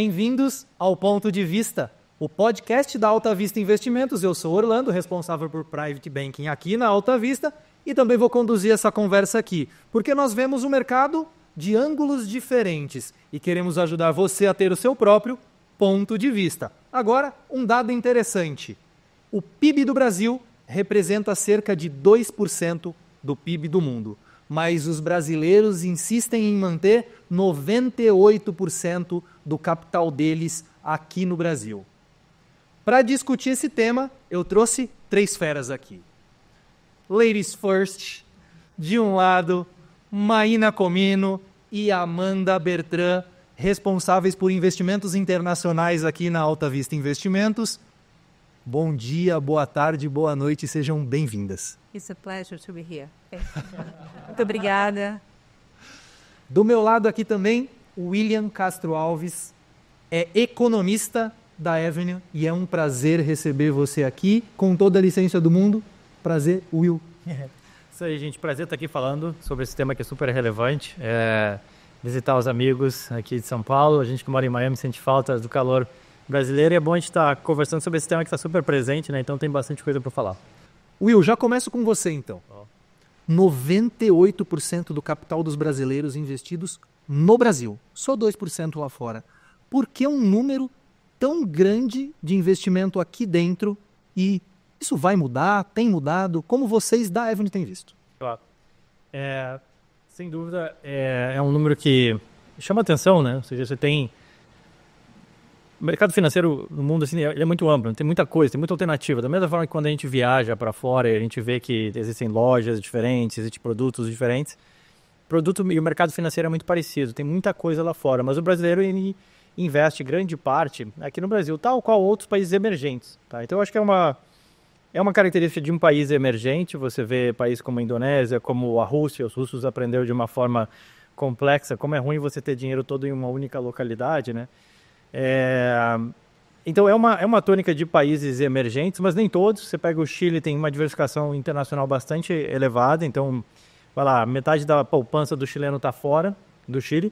Bem-vindos ao Ponto de Vista, o podcast da Alta Vista Investimentos. Eu sou Orlando, responsável por Private Banking aqui na Alta Vista, e também vou conduzir essa conversa aqui, porque nós vemos o mercado de ângulos diferentes e queremos ajudar você a ter o seu próprio ponto de vista. Agora, um dado interessante. O PIB do Brasil representa cerca de 2% do PIB do mundo, mas os brasileiros insistem em manter 98% do capital deles aqui no Brasil. Para discutir esse tema, eu trouxe 3 feras aqui. Ladies first, de um lado, Maína Comino e Amanda Bertrand, responsáveis por investimentos internacionais aqui na Alta Vista Investimentos. Bom dia, boa tarde, boa noite, sejam bem-vindas. It's a pleasure to be here. Muito obrigada. Do meu lado aqui também, o William Castro Alves, é economista da Avenue e é um prazer receber você aqui, com toda a licença do mundo. Prazer, Will. Isso aí, gente. Prazer estar aqui falando sobre esse tema que é super relevante. Visitar os amigos aqui de São Paulo. A gente que mora em Miami sente falta do calor brasileiro e é bom a gente estar conversando sobre esse tema que está super presente, né? Então tem bastante coisa para falar. Will, já começo com você então. 98% do capital dos brasileiros investidos no Brasil, só 2% lá fora. Por que um número tão grande de investimento aqui dentro e isso vai mudar, tem mudado? Como vocês da Avenue têm visto? Claro. Sem dúvida, é um número que chama atenção, né? Ou seja, você tem... O mercado financeiro no mundo assim, ele é muito amplo, tem muita coisa, tem muita alternativa. Da mesma forma que quando a gente viaja para fora, a gente vê que existem lojas diferentes, existem produtos diferentes. E o mercado financeiro é muito parecido, tem muita coisa lá fora. Mas o brasileiro ele investe grande parte aqui no Brasil, tal qual outros países emergentes. Tá? Então eu acho que é uma característica de um país emergente. Você vê países como a Indonésia, como a Rússia, os russos aprenderam de uma forma complexa, como é ruim você ter dinheiro todo em uma única localidade, né? Então é uma tônica de países emergentes, mas nem todos. Você pega o Chile, tem uma diversificação internacional bastante elevada, então vai lá, metade da poupança do chileno está fora do Chile,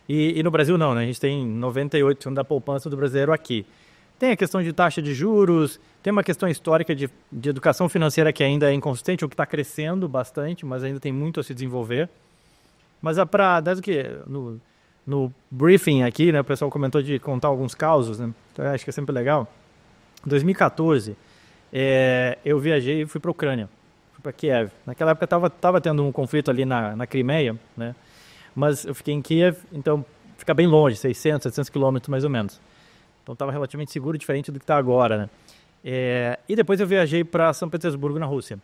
e no Brasil não, né? A gente tem 98% da poupança do brasileiro aqui. Tem a questão de taxa de juros, tem uma questão histórica de educação financeira que ainda é inconsistente, ou que está crescendo bastante, mas ainda tem muito a se desenvolver. Mas desde que no briefing aqui, né, o pessoal comentou de contar alguns causos, né? Então, acho que é sempre legal. Em 2014, eu viajei e fui para a Ucrânia, fui para Kiev. Naquela época estava tendo um conflito ali na Crimeia, né? Mas eu fiquei em Kiev, então fica bem longe, 600, 700 quilômetros mais ou menos. Então estava relativamente seguro, diferente do que está agora, né? E depois eu viajei para São Petersburgo, na Rússia.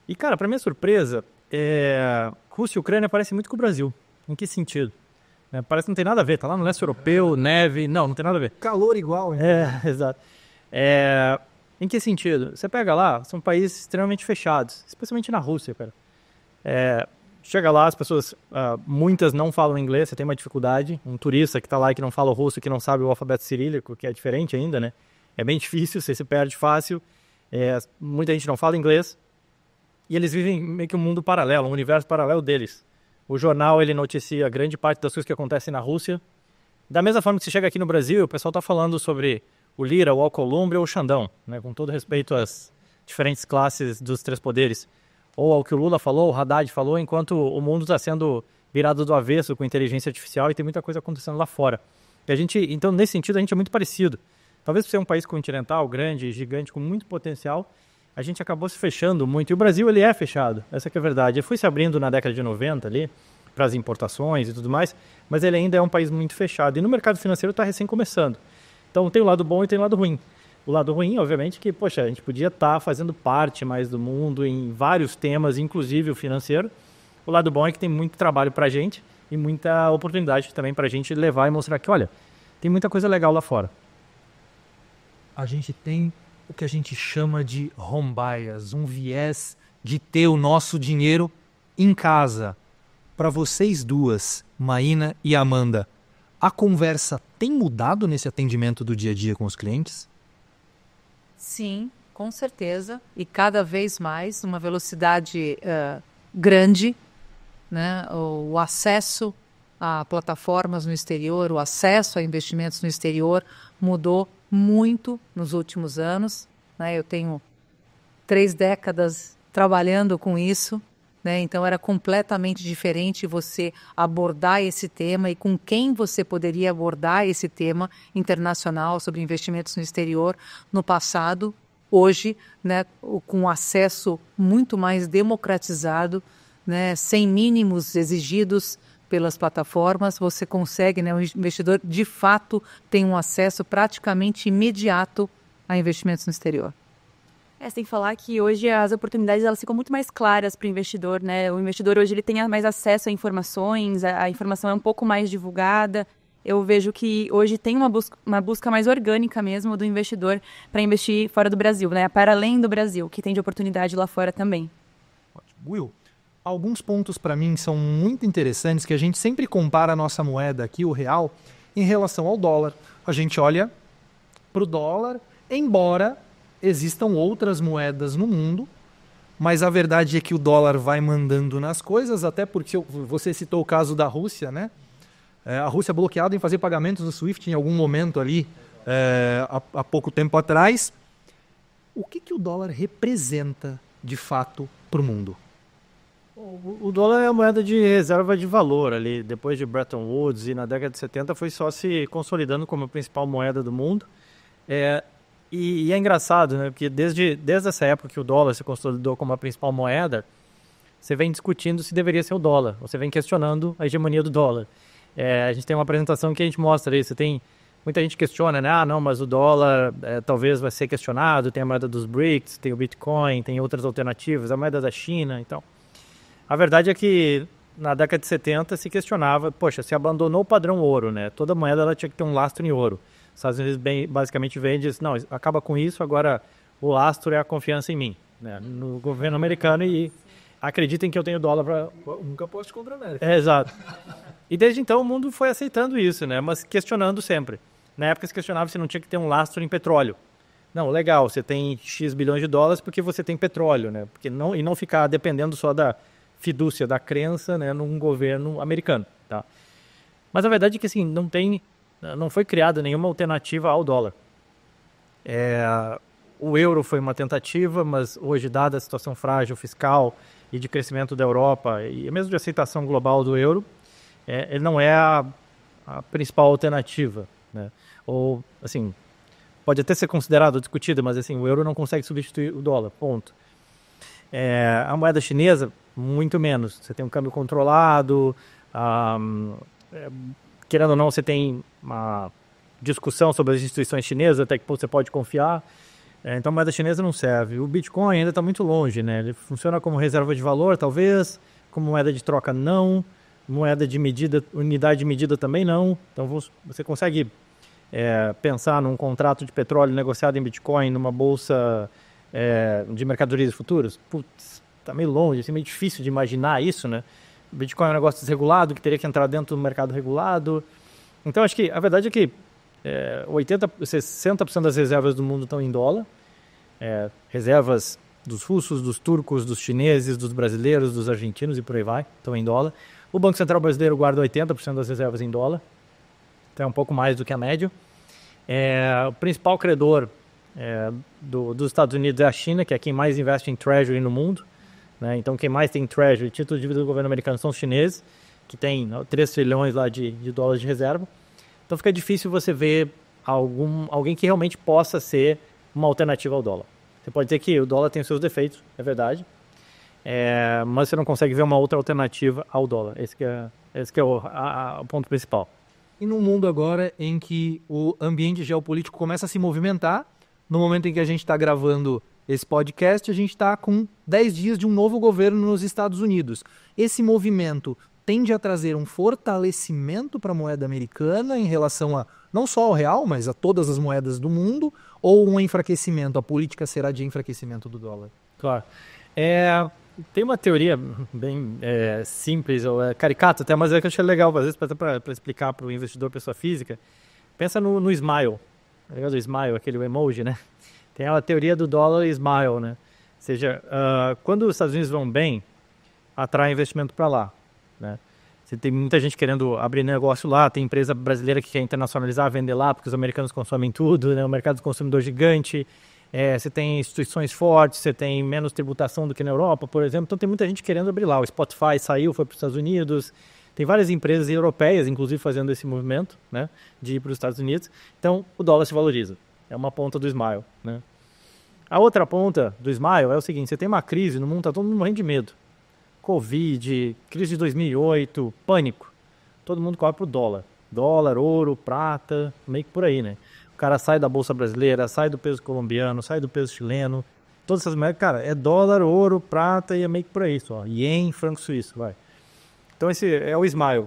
E, cara, para minha surpresa, Rússia e Ucrânia parecem muito com o Brasil. Em que sentido? Parece que não tem nada a ver, tá lá no leste europeu, neve, não tem nada a ver. Calor igual, hein? Exato. Em que sentido? Você pega lá, são países extremamente fechados, especialmente na Rússia, cara. Chega lá, as pessoas, muitas não falam inglês, você tem uma dificuldade. Um turista que está lá e que não fala russo, que não sabe o alfabeto cirílico, que é diferente ainda, né? É bem difícil, você se perde fácil. Muita gente não fala inglês. E eles vivem meio que um mundo paralelo, um universo paralelo deles. O jornal, ele noticia grande parte das coisas que acontecem na Rússia. Da mesma forma que você chega aqui no Brasil, o pessoal está falando sobre o Lira, o Alcolumbre ou o Xandão, né? Com todo respeito às diferentes classes dos 3 poderes. Ou ao que o Lula falou, o Haddad falou, enquanto o mundo está sendo virado do avesso com inteligência artificial e tem muita coisa acontecendo lá fora. Então, nesse sentido, a gente é muito parecido. Talvez por ser um país continental, grande, gigante, com muito potencial, a gente acabou se fechando muito. E o Brasil, ele é fechado, essa que é a verdade. Ele foi se abrindo na década de 90 ali, para as importações e tudo mais, mas ele ainda é um país muito fechado. E no mercado financeiro está recém começando. Então, tem o lado bom e tem o lado ruim. O lado ruim, obviamente, que, a gente podia estar fazendo parte mais do mundo em vários temas, inclusive o financeiro. O lado bom é que tem muito trabalho para a gente e muita oportunidade também para a gente levar e mostrar que, olha, tem muita coisa legal lá fora. A gente tem o que a gente chama de home bias, um viés de ter o nosso dinheiro em casa. Para vocês duas, Maína e Amanda, a conversa tem mudado nesse atendimento do dia a dia com os clientes? Sim, com certeza. E cada vez mais, numa velocidade grande, né? O acesso a plataformas no exterior, o acesso a investimentos no exterior mudou muito nos últimos anos, né? Eu tenho 3 décadas trabalhando com isso, né? Então era completamente diferente você abordar esse tema e com quem você poderia abordar esse tema internacional sobre investimentos no exterior no passado. Hoje, né, com acesso muito mais democratizado, né, sem mínimos exigidos pelas plataformas, você consegue, né, o investidor de fato tem um acesso praticamente imediato a investimentos no exterior. Sem falar que hoje as oportunidades elas ficam muito mais claras para o investidor, né? O investidor hoje ele tem mais acesso a informações, a informação é um pouco mais divulgada. Eu vejo que hoje tem uma busca mais orgânica mesmo do investidor para investir fora do Brasil, né? Para além do Brasil, que tem de oportunidade lá fora também. Will, alguns pontos para mim são muito interessantes que a gente sempre compara a nossa moeda aqui, o real, em relação ao dólar. A gente olha para o dólar, embora existam outras moedas no mundo, mas a verdade é que o dólar vai mandando nas coisas, até porque você citou o caso da Rússia, né? A Rússia bloqueada em fazer pagamentos no SWIFT em algum momento ali, há pouco tempo atrás. O que o dólar representa, de fato, para o mundo? O dólar é a moeda de reserva de valor ali. Depois de Bretton Woods e na década de 70 foi só se consolidando como a principal moeda do mundo. E é engraçado, né? Porque desde essa época que o dólar se consolidou como a principal moeda, você vem discutindo se deveria ser o dólar. Você vem questionando a hegemonia do dólar. A gente tem uma apresentação que a gente mostra isso. Muita gente questiona, né? Não, mas o dólar talvez vai ser questionado. Tem a moeda dos BRICS, tem o Bitcoin, tem outras alternativas, a moeda da China. Então, a verdade é que na década de 70 se questionava, poxa, se abandonou o padrão ouro, né? Toda moeda ela tinha que ter um lastro em ouro. Os Estados Unidos basicamente vem e diz, não, acaba com isso, agora o lastro é a confiança em mim, né? No governo americano, e acreditem que eu tenho dólar para... Nunca aposte contra a América. Exato. E desde então o mundo foi aceitando isso, né? Mas questionando sempre. Na época se questionava se não tinha que ter um lastro em petróleo. Não, legal, você tem X bilhões de dólares porque você tem petróleo, né? E não ficar dependendo só da fidúcia, da crença, né, num governo americano, tá? Mas a verdade é que assim, não foi criada nenhuma alternativa ao dólar. O euro foi uma tentativa, mas hoje, dada a situação frágil fiscal e de crescimento da Europa, e mesmo de aceitação global do euro, ele não é a principal alternativa, né? Ou, assim, pode até ser considerado discutido, mas assim, o euro não consegue substituir o dólar, ponto. A moeda chinesa, muito menos. Você tem um câmbio controlado, querendo ou não, você tem uma discussão sobre as instituições chinesas, até que você pode confiar. Então a moeda chinesa não serve. O Bitcoin ainda está muito longe, né? Ele funciona como reserva de valor, talvez, como moeda de troca, não. Moeda de medida, unidade de medida também não. Então você consegue pensar num contrato de petróleo negociado em Bitcoin, numa bolsa de mercadorias futuras? Putz, está meio longe, assim, meio difícil de imaginar isso, né? O Bitcoin é um negócio desregulado, que teria que entrar dentro do mercado regulado. Então, acho que a verdade é que 60% das reservas do mundo estão em dólar. Reservas dos russos, dos turcos, dos chineses, dos brasileiros, dos argentinos e por aí vai, estão em dólar. O Banco Central brasileiro guarda 80% das reservas em dólar. Então, é um pouco mais do que a média. O principal credor dos Estados Unidos é a China, que é quem mais investe em Treasury no mundo, né? Então, quem mais tem Treasury, título de dívida do governo americano, são os chineses, que tem 3 trilhões lá de dólares de reserva. Então, fica difícil você ver alguém que realmente possa ser uma alternativa ao dólar. Você pode dizer que o dólar tem os seus defeitos, é verdade, mas você não consegue ver uma outra alternativa ao dólar. Esse que é o ponto principal. E num mundo agora em que o ambiente geopolítico começa a se movimentar, no momento em que a gente está gravando esse podcast, a gente está com 10 dias de um novo governo nos Estados Unidos. Esse movimento tende a trazer um fortalecimento para a moeda americana em relação a não só ao real, mas a todas as moedas do mundo, ou um enfraquecimento? A política será de enfraquecimento do dólar? Claro. Tem uma teoria bem simples, ou caricata até, mas que eu achei legal, às vezes, para explicar para o investidor, pessoa física. Pensa no Smile. O Smile, aquele emoji, né? Tem a teoria do dólar Smile, né? Ou seja, quando os Estados Unidos vão bem, atrai investimento para lá, né? Você tem muita gente querendo abrir negócio lá, tem empresa brasileira que quer internacionalizar, vender lá, porque os americanos consomem tudo, né? O mercado do consumidor gigante. Você tem instituições fortes, você tem menos tributação do que na Europa, por exemplo. Então tem muita gente querendo abrir lá. O Spotify saiu, foi para os Estados Unidos. Tem várias empresas europeias, inclusive, fazendo esse movimento, né, de ir para os Estados Unidos. Então o dólar se valoriza. É uma ponta do Smile, né? A outra ponta do Smile é o seguinte: você tem uma crise no mundo, está todo mundo morrendo de medo. Covid, crise de 2008, pânico. Todo mundo corre para o dólar. Dólar, ouro, prata, meio que por aí, né? O cara sai da Bolsa Brasileira, sai do peso colombiano, sai do peso chileno. Todas essas moedas, cara, é dólar, ouro, prata e é meio que por aí só. Ien, franco suíço, vai. Então esse é o Smile.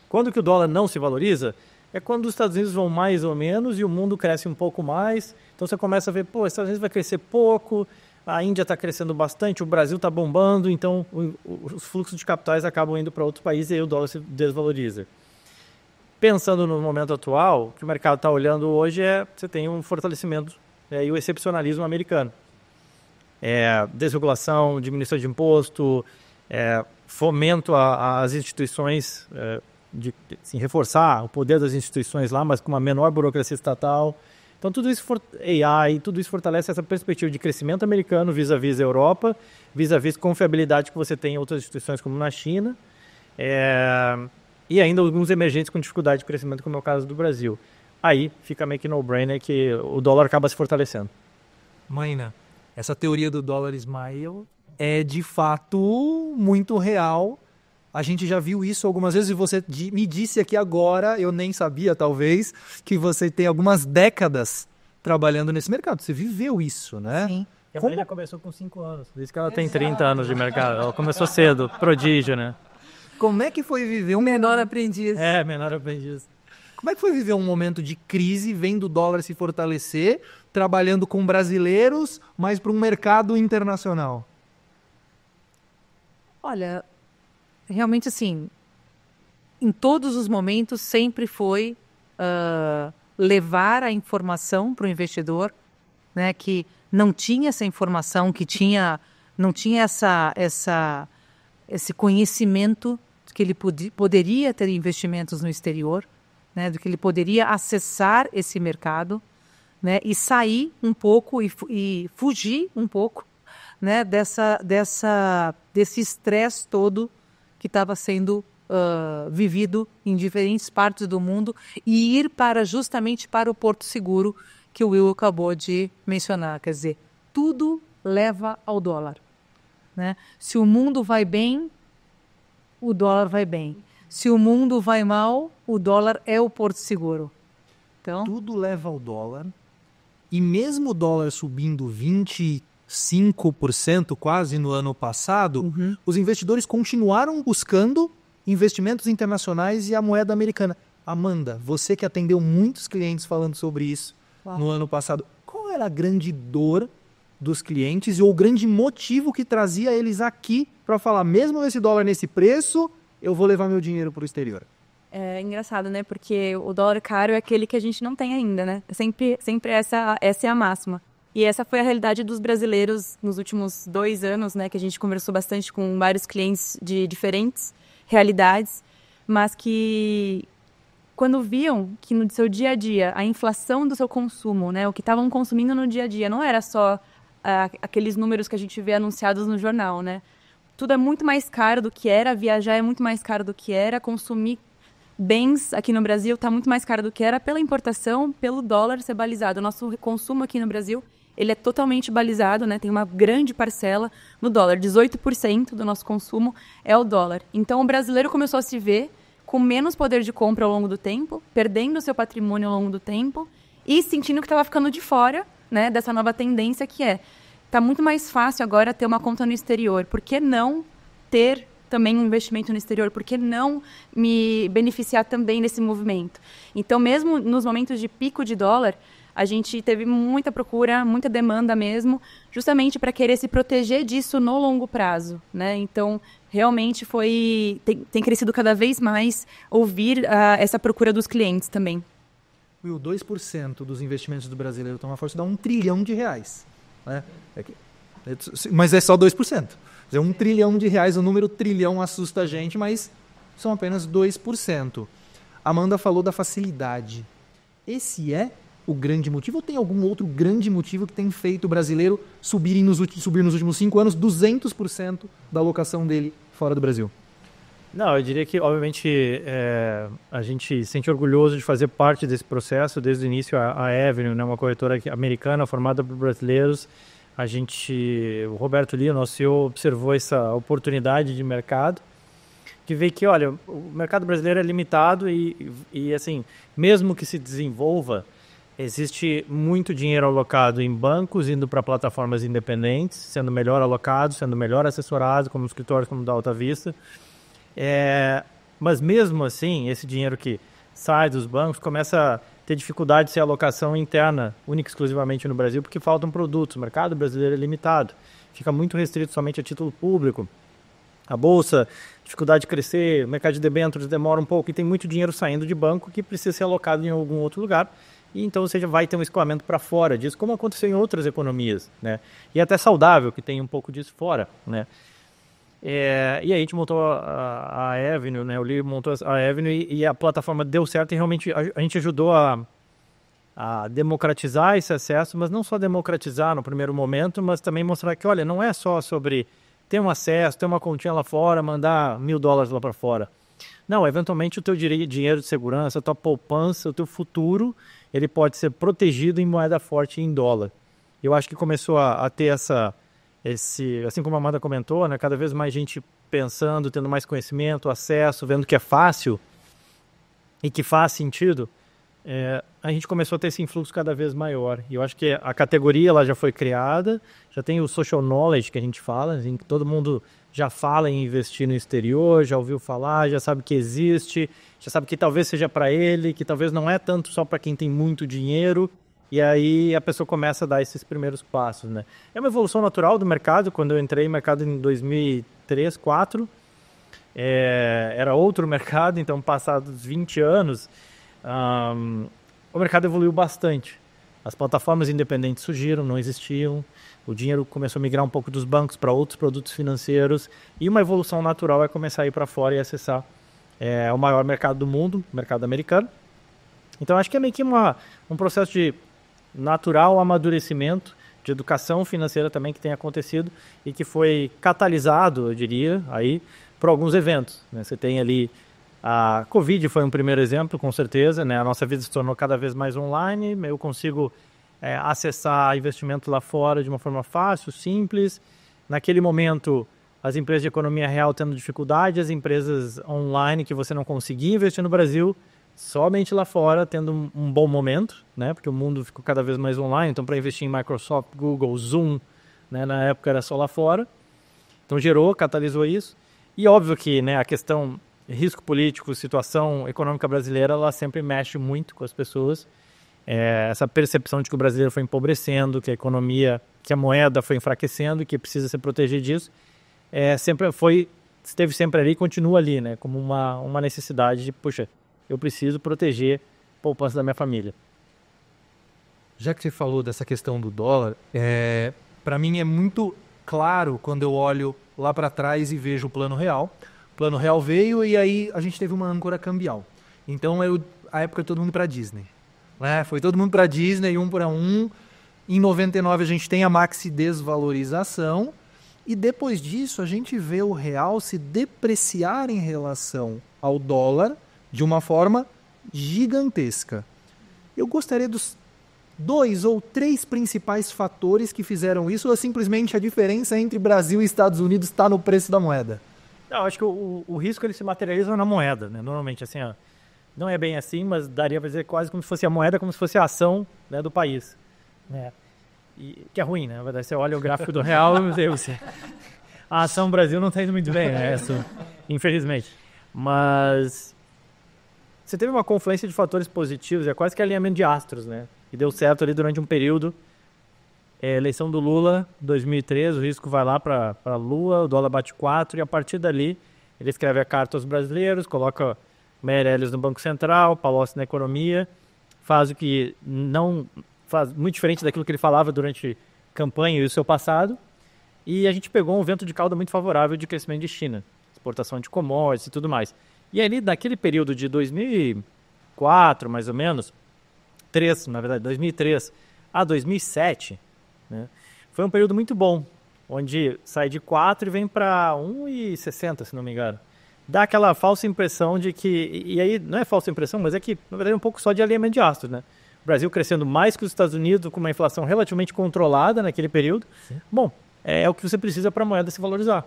Quando que o dólar não se valoriza? É quando os Estados Unidos vão mais ou menos e o mundo cresce um pouco mais. Então você começa a ver, os Estados Unidos vai crescer pouco, a Índia está crescendo bastante, o Brasil está bombando, então os fluxos de capitais acabam indo para outros países e aí o dólar se desvaloriza. Pensando no momento atual, o que o mercado está olhando hoje você tem um fortalecimento e o excepcionalismo americano. Desregulação, diminuição de imposto, fomento às instituições, reforçar o poder das instituições lá, mas com uma menor burocracia estatal. Então tudo isso, AI, tudo isso fortalece essa perspectiva de crescimento americano vis-à-vis a Europa, vis-à-vis confiabilidade que você tem em outras instituições como na China, e ainda alguns emergentes com dificuldade de crescimento, como é o caso do Brasil. Aí fica meio que no-brainer que o dólar acaba se fortalecendo. Maina, essa teoria do dólar Smile é de fato muito real. A gente já viu isso algumas vezes e você me disse aqui agora, eu nem sabia talvez, que você tem algumas décadas trabalhando nesse mercado. Você viveu isso, né? Sim. A Maina começou com 5 anos, diz que ela tem 30 anos de mercado. Ela começou cedo, prodígio, né? Como é que foi viver menor aprendiz? Menor aprendiz. Como é que foi viver um momento de crise, vendo o dólar se fortalecer, trabalhando com brasileiros, mas para um mercado internacional? Olha, realmente assim, em todos os momentos sempre foi levar a informação para o investidor, né, que não tinha essa informação, não tinha esse conhecimento de que ele poderia ter investimentos no exterior, né, de que ele poderia acessar esse mercado, né, e sair um pouco e fugir um pouco, né, desse estresse todo que estava sendo vivido em diferentes partes do mundo e ir justamente para o Porto Seguro que o Will acabou de mencionar. Quer dizer, tudo leva ao dólar, né? Se o mundo vai bem, o dólar vai bem. Se o mundo vai mal, o dólar é o Porto Seguro. Então, tudo leva ao dólar. E mesmo o dólar subindo 25% quase no ano passado, os investidores continuaram buscando investimentos internacionais e a moeda americana. Amanda, você que atendeu muitos clientes falando sobre isso no ano passado, qual era a grande dor dos clientes ou o grande motivo que trazia eles aqui para falar, mesmo esse dólar nesse preço, eu vou levar meu dinheiro para o exterior? É engraçado, né? Porque o dólar caro é aquele que a gente não tem ainda, né? Sempre essa é a máxima. E essa foi a realidade dos brasileiros nos últimos 2 anos, né? Que a gente conversou bastante com vários clientes de diferentes realidades, mas que quando viam que no seu dia a dia, a inflação do seu consumo, né? O que estavam consumindo no dia a dia, não era só aqueles números que a gente vê anunciados no jornal, né? Tudo é muito mais caro do que era, viajar é muito mais caro do que era, consumir bens aqui no Brasil está muito mais caro do que era pela importação, pelo dólar ser balizado. O nosso consumo aqui no Brasil, ele é totalmente balizado, né? Tem uma grande parcela no dólar. 18% do nosso consumo é o dólar. Então, o brasileiro começou a se ver com menos poder de compra ao longo do tempo, perdendo o seu patrimônio ao longo do tempo e sentindo que estava ficando de fora, né, dessa nova tendência que está muito mais fácil agora ter uma conta no exterior. Por que não ter também um investimento no exterior? Por que não me beneficiar também desse movimento? Então, mesmo nos momentos de pico de dólar, a gente teve muita procura, muita demanda mesmo, justamente para querer se proteger disso no longo prazo, né? Então, realmente tem crescido cada vez mais ouvir essa procura dos clientes também. Will, 2% dos investimentos do brasileiro toma força, dá R$1 trilhão, né? Mas é só 2%. Quer dizer, R$1 trilhão, o número trilhão assusta a gente, mas são apenas 2%. Amanda falou da facilidade. Esse é o grande motivo ou tem algum outro grande motivo que tem feito o brasileiro subir nos últimos 5 anos 200% da alocação dele fora do Brasil? Não, eu diria que, obviamente, a gente se sente orgulhoso de fazer parte desse processo. Desde o início, a Avenue, né, uma corretora americana formada por brasileiros, o Roberto Lia, nosso CEO, observou essa oportunidade de mercado, de ver que, olha, o mercado brasileiro é limitado e assim, mesmo que se desenvolva, existe muito dinheiro alocado em bancos, indo para plataformas independentes, sendo melhor alocado, sendo melhor assessorado, como escritórios como o da Alta Vista. Mas mesmo assim, esse dinheiro que sai dos bancos começa a ter dificuldade de ser alocação interna, única e exclusivamente no Brasil, porque faltam produtos. O mercado brasileiro é limitado, fica muito restrito somente a título público. A bolsa, dificuldade de crescer, o mercado de debêntures demora um pouco e tem muito dinheiro saindo de banco que precisa ser alocado em algum outro lugar. E então, ou seja, vai ter um escoamento para fora disso, como aconteceu em outras economias, né? E é até saudável que tenha um pouco disso fora, né? E aí a gente montou a Avenue, né? O Lee montou a Avenue e a plataforma deu certo e realmente a gente ajudou a democratizar esse acesso, mas não só democratizar no primeiro momento, mas também mostrar que, olha, não é só sobre ter um acesso, ter uma continha lá fora, mandar $1.000 lá para fora. Não, eventualmente o teu dinheiro de segurança, a tua poupança, o teu futuro, ele pode ser protegido em moeda forte em dólar. Eu acho que começou a ter assim como a Amanda comentou, né, cada vez mais gente pensando, tendo mais conhecimento, acesso, vendo que é fácil e que faz sentido, a gente começou a ter esse influxo cada vez maior. E eu acho que a categoria ela já foi criada, já tem o social knowledge que a gente fala, assim, que todo mundo já fala em investir no exterior, já ouviu falar, já sabe que existe, já sabe que talvez seja para ele, que talvez não é tanto só para quem tem muito dinheiro. E aí a pessoa começa a dar esses primeiros passos, né? É uma evolução natural do mercado. Quando eu entrei no mercado em 2003, 2004, era outro mercado. Então, passados 20 anos, o mercado evoluiu bastante. As plataformas independentes surgiram, não existiam. O dinheiro começou a migrar um pouco dos bancos para outros produtos financeiros. E uma evolução natural é começar a ir para fora e acessar o maior mercado do mundo, o mercado americano. Então, acho que é meio que um processo de natural amadurecimento, de educação financeira também que tem acontecido e que foi catalisado, eu diria, aí por alguns eventos, né? Você tem ali a Covid foi um primeiro exemplo, com certeza, né? A nossa vida se tornou cada vez mais online, eu consigo acessar investimento lá fora de uma forma fácil, simples. Naquele momento, as empresas de economia real tendo dificuldade, as empresas online que você não conseguia investir no Brasil, somente lá fora, tendo um bom momento, né? Porque o mundo ficou cada vez mais online, então para investir em Microsoft, Google, Zoom, né? Na época era só lá fora. Então catalisou isso. E óbvio que, né, a questão risco político, situação econômica brasileira, ela sempre mexe muito com as pessoas. Essa percepção de que o brasileiro foi empobrecendo, que a economia, que a moeda foi enfraquecendo e que precisa se proteger disso, esteve sempre ali e continua ali, né? Como uma necessidade de, puxa, eu preciso proteger a poupança da minha família. Já que você falou dessa questão do dólar, para mim é muito claro quando eu olho lá para trás e vejo o Plano Real. O Plano Real veio e aí a gente teve uma âncora cambial. Então, a época de todo mundo para Disney. Foi todo mundo para Disney, 1 para 1. Em 99 a gente tem a maxi desvalorização. E depois disso a gente vê o real se depreciar em relação ao dólar de uma forma gigantesca. Eu gostaria dos 2 ou 3 principais fatores que fizeram isso, ou simplesmente a diferença entre Brasil e Estados Unidos está no preço da moeda? Não, acho que o risco ele se materializa na moeda, né? Normalmente, assim, não é bem assim, mas daria para dizer quase como se fosse a moeda, como se fosse a ação, né, do país. Que é ruim, né? Na verdade, você olha o gráfico do real e a ação Brasil não está indo muito bem, né? Infelizmente. Mas você teve uma confluência de fatores positivos, é quase que alinhamento de astros, né? E deu certo ali durante um período. Eleição do Lula, 2013, o risco vai lá para a Lua, o dólar bate 4 e a partir dali ele escreve a carta aos brasileiros, coloca Meirelles no Banco Central, Palocci na economia, faz o que não faz muito diferente daquilo que ele falava durante campanha e o seu passado, e a gente pegou um vento de cauda muito favorável de crescimento de China, exportação de commodities e tudo mais. E ali, naquele período de 2004, mais ou menos, 2003 a 2007, né, foi um período muito bom, onde sai de 4 e vem para 1,60, se não me engano. Dá aquela falsa impressão de que... E aí, não é falsa impressão, mas é que, na verdade, é um pouco só de alinhamento de astros, né? O Brasil crescendo mais que os Estados Unidos, com uma inflação relativamente controlada naquele período. Sim. Bom, é o que você precisa para a moeda se valorizar.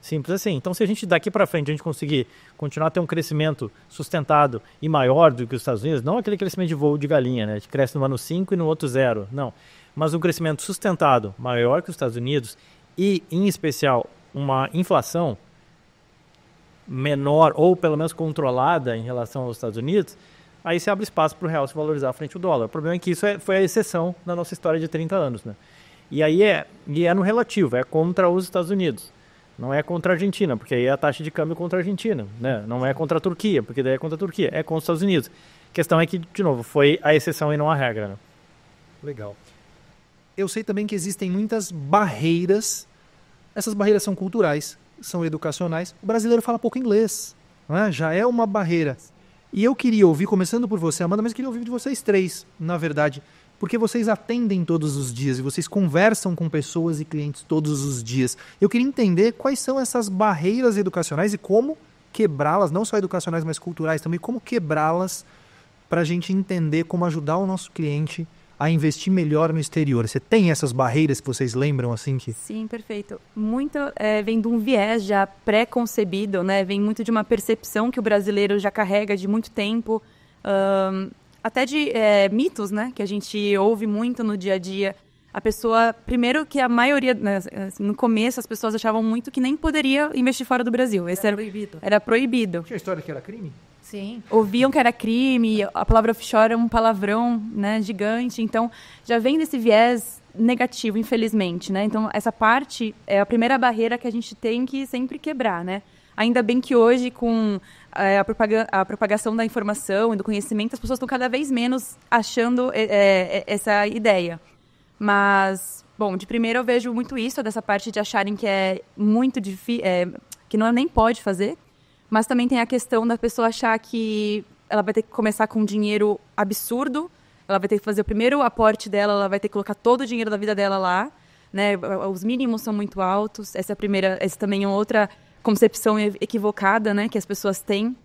Simples assim. Então, se a gente daqui para frente a gente conseguir continuar a ter um crescimento sustentado e maior do que os Estados Unidos, não aquele crescimento de voo de galinha, né? Que cresce no ano 5 e no outro 0, não. Mas um crescimento sustentado maior que os Estados Unidos e, em especial, uma inflação menor ou pelo menos controlada em relação aos Estados Unidos, aí se abre espaço para o real se valorizar frente ao dólar. O problema é que isso foi a exceção na nossa história de 30 anos, né? E aí é no relativo, é contra os Estados Unidos. Não é contra a Argentina, porque aí é a taxa de câmbio contra a Argentina, né? Não é contra a Turquia, porque daí é contra a Turquia. É contra os Estados Unidos. A questão é que, de novo, foi a exceção e não a regra, né? Legal. Eu sei também que existem muitas barreiras. Essas barreiras são culturais, são educacionais. O brasileiro fala pouco inglês, não é? Já é uma barreira. E eu queria ouvir, começando por você, Amanda, mas queria ouvir de vocês três, na verdade, porque vocês atendem todos os dias e vocês conversam com pessoas e clientes todos os dias. Eu queria entender quais são essas barreiras educacionais e como quebrá-las, não só educacionais, mas culturais também, como quebrá-las para a gente entender como ajudar o nosso cliente a investir melhor no exterior. Você tem essas barreiras que vocês lembram assim que... Sim, perfeito. Muito vem de um viés já pré-concebido, né? Vem muito de uma percepção que o brasileiro já carrega de muito tempo, até de mitos, né? Que a gente ouve muito no dia a dia. A pessoa, primeiro que a maioria, né, no começo as pessoas achavam muito que nem poderia investir fora do Brasil. Esse era proibido. Era proibido. Tinha a história que era crime? Sim. Ouviam que era crime, a palavra offshore é um palavrão, né, gigante. Então, já vem desse viés negativo, infelizmente, né? Então, essa parte é a primeira barreira que a gente tem que sempre quebrar, né? Ainda bem que hoje, com a propagação da informação e do conhecimento, as pessoas estão cada vez menos achando essa ideia. Mas, bom, de primeiro eu vejo muito isso, dessa parte de acharem que é muito difícil, que não nem pode fazer. Mas também tem a questão da pessoa achar que ela vai ter que começar com um dinheiro absurdo, ela vai ter que fazer o primeiro aporte dela, ela vai ter que colocar todo o dinheiro da vida dela lá, né? Os mínimos são muito altos, essa também é outra concepção equivocada, né, que as pessoas têm,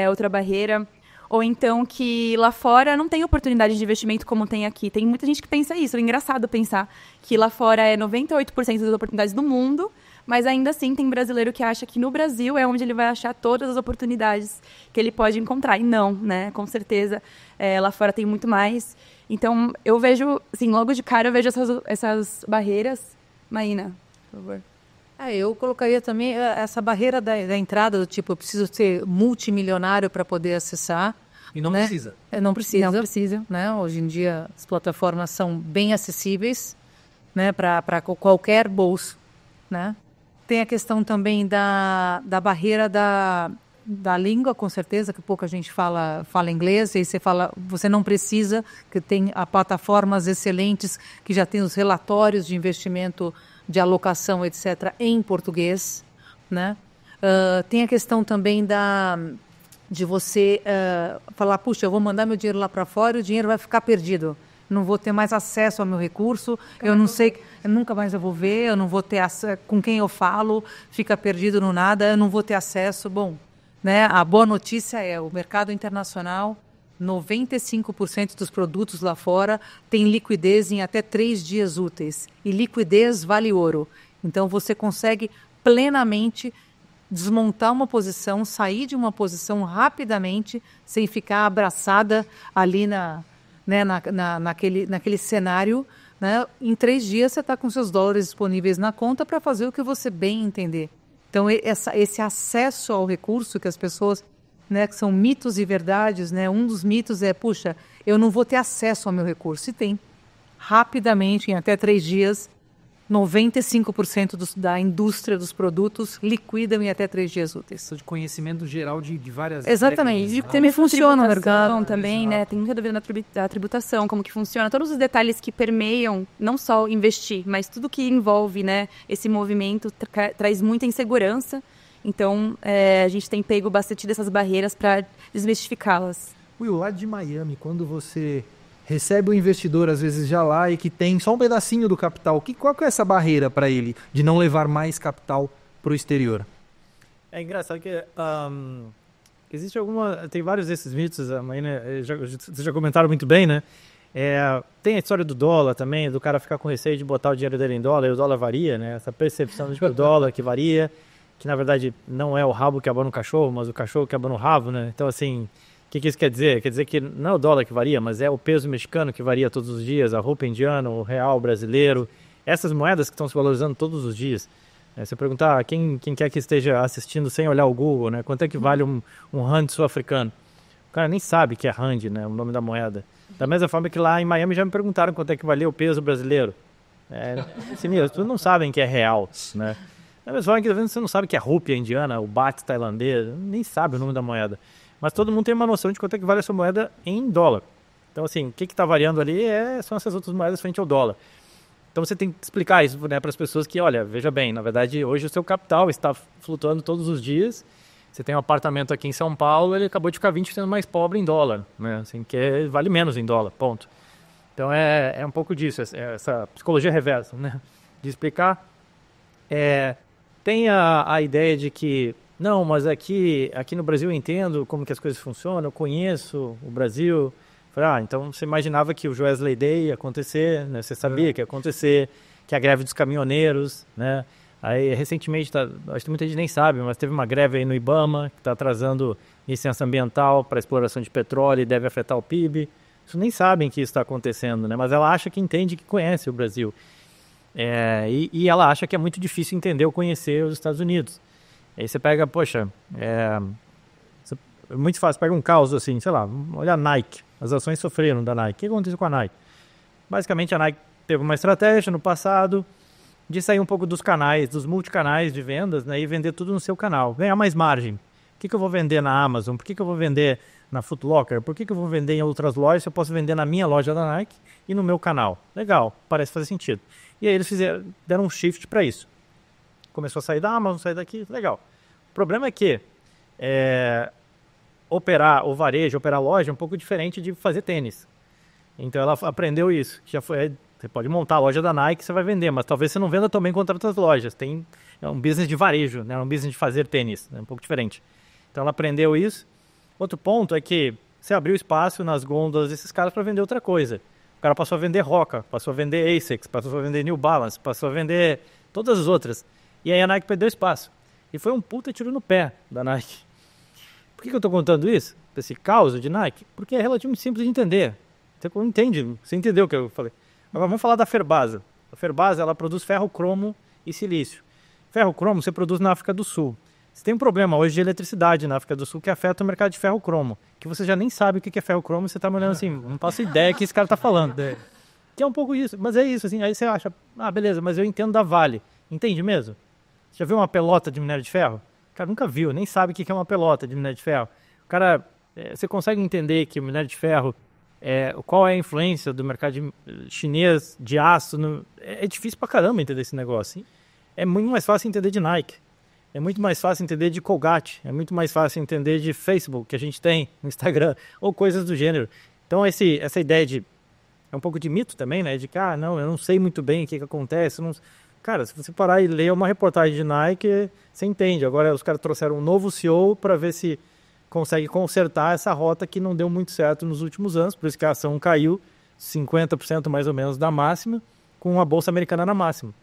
outra barreira. Ou então que lá fora não tem oportunidade de investimento como tem aqui. Tem muita gente que pensa isso, é engraçado pensar que lá fora é 98% das oportunidades do mundo, mas ainda assim tem brasileiro que acha que no Brasil é onde ele vai achar todas as oportunidades que ele pode encontrar. E não, né? Com certeza, lá fora tem muito mais. Então, eu vejo, assim, logo de cara eu vejo essas barreiras. Maína, por favor. Eu colocaria também essa barreira da entrada, do tipo, eu preciso ser multimilionário para poder acessar. E não precisa. Não precisa. Não precisa. Né? Hoje em dia, as plataformas são bem acessíveis, né, para qualquer bolso, né? Tem a questão também da barreira da língua, com certeza, que pouca gente fala inglês, e aí você não precisa, que tem plataformas excelentes, que já tem os relatórios de investimento, de alocação, etc., em português, né? Tem a questão também de você falar, puxa, eu vou mandar meu dinheiro lá para fora e o dinheiro vai ficar perdido. Não vou ter mais acesso ao meu recurso, eu não sei, nunca mais eu vou ver, eu não vou ter acesso, com quem eu falo, fica perdido no nada, eu não vou ter acesso. Bom, né, a boa notícia é o mercado internacional, 95% dos produtos lá fora tem liquidez em até 3 dias úteis. E liquidez vale ouro. Então você consegue plenamente desmontar uma posição, sair de uma posição rapidamente, sem ficar abraçada ali naquele cenário, né? Em 3 dias você está com seus dólares disponíveis na conta para fazer o que você bem entender. Então esse acesso ao recurso que as pessoas, né, que são mitos e verdades, né? Um dos mitos é, puxa, eu não vou ter acesso ao meu recurso. E tem. Rapidamente, em até 3 dias, 95% da indústria dos produtos liquidam em até 3 dias úteis. De conhecimento geral de várias... Exatamente. Décadas, também funciona o mercado também, né? Tem muito a ver na tributação, como que funciona. Todos os detalhes que permeiam, não só investir, mas tudo que envolve, né, esse movimento traz muita insegurança. Então, a gente tem pego bastante dessas barreiras para desmistificá-las. Will, lá de Miami, quando você recebe um investidor, às vezes já lá, e que tem só um pedacinho do capital, qual que é essa barreira para ele de não levar mais capital para o exterior? É engraçado que existe tem vários desses mitos, a Marina, vocês já comentaram muito bem, né? Tem a história do dólar também, do cara ficar com receio de botar o dinheiro dele em dólar, e o dólar varia, né? Essa percepção de que o dólar que varia, que na verdade não é o rabo que abana no cachorro, mas o cachorro que abana no rabo, né? Então, assim, o que isso quer dizer? Quer dizer que não é o dólar que varia, mas é o peso mexicano que varia todos os dias, a roupa indiana, o real brasileiro, essas moedas que estão se valorizando todos os dias. Se eu perguntar quem quer que esteja assistindo sem olhar o Google, né? Quanto é que vale um rand sul-africano? O cara nem sabe que é rand, né? O nome da moeda. Da mesma forma que lá em Miami já me perguntaram quanto é que valia o peso brasileiro. Assim, as pessoas não sabem que é real, né? Da mesma forma que você não sabe que é rúpia indiana, o baht tailandês, nem sabe o nome da moeda. Mas todo mundo tem uma noção de quanto é que vale a sua moeda em dólar. Então, assim, o que está variando ali são essas outras moedas frente ao dólar. Então, você tem que explicar isso, né, para as pessoas que, olha, veja bem, na verdade, hoje o seu capital está flutuando todos os dias. Você tem um apartamento aqui em São Paulo, ele acabou de ficar 20% mais pobre em dólar, né? Assim, que vale menos em dólar, ponto. Então, é um pouco disso, essa psicologia reversa, né? De explicar. Tem a ideia de que, não, mas aqui no Brasil eu entendo como que as coisas funcionam, eu conheço o Brasil. Então você imaginava que o Joesley Day ia acontecer, né? Você sabia que ia acontecer, que a greve dos caminhoneiros, né? Aí recentemente, acho que muita gente nem sabe, mas teve uma greve aí no IBAMA, que está atrasando licença ambiental para exploração de petróleo e deve afetar o PIB. Isso nem sabem que isso está acontecendo, né? Mas ela acha que entende, que conhece o Brasil. E ela acha que é muito difícil entender ou conhecer os Estados Unidos. Aí você pega, é muito fácil, pega um caos assim, sei lá, olha a Nike, as ações sofreram da Nike. O que aconteceu com a Nike? Basicamente a Nike teve uma estratégia no passado de sair um pouco dos canais, dos multicanais de vendas, né, e vender tudo no seu canal, ganhar mais margem. Por que eu vou vender na Amazon? Por que eu vou vender na Foot Locker? Por que eu vou vender em outras lojas se eu posso vender na minha loja da Nike e no meu canal? Legal, parece fazer sentido. E aí eles deram um shift para isso. Começou a sair da Amazon, sair daqui, legal. O problema é que operar o varejo, operar a loja é um pouco diferente de fazer tênis. Então ela aprendeu isso. Você pode montar a loja da Nike, você vai vender, mas talvez você não venda também contra outras lojas. É um business de varejo, né? É um business de fazer tênis, é um pouco diferente. Então ela aprendeu isso. Outro ponto é que você abriu espaço nas gôndolas desses caras para vender outra coisa. O cara passou a vender Roca, passou a vender ASICS, passou a vender New Balance, passou a vender todas as outras. E aí a Nike perdeu espaço. E foi um puta tiro no pé da Nike. Por que eu estou contando isso? Esse caos de Nike? Porque é relativamente simples de entender. Você entendeu o que eu falei. Agora vamos falar da Ferbasa. A Ferbasa, ela produz ferro-cromo e silício. Ferro-cromo você produz na África do Sul. Você tem um problema hoje de eletricidade na África do Sul que afeta o mercado de ferro-cromo. Que você já nem sabe o que é ferro-cromo e você está me olhando assim, não faço ideia que esse cara está falando. Que é um pouco isso, mas é isso. Assim, aí você acha, beleza, mas eu entendo da Vale. Entende mesmo? Você já viu uma pelota de minério de ferro? O cara nunca viu, nem sabe o que é uma pelota de minério de ferro. O cara, você consegue entender que o minério de ferro, qual é a influência do mercado chinês de aço? É difícil pra caramba entender esse negócio. Hein? É muito mais fácil entender de Nike. É muito mais fácil entender de Colgate. É muito mais fácil entender de Facebook, que a gente tem no Instagram, ou coisas do gênero. Então essa ideia é um pouco de mito também, né? De que, não, eu não sei muito bem o que acontece. Cara, se você parar e ler uma reportagem de Nike, você entende. Agora os caras trouxeram um novo CEO para ver se consegue consertar essa rota que não deu muito certo nos últimos anos. Por isso que a ação caiu 50% mais ou menos da máxima, com a Bolsa Americana na máxima.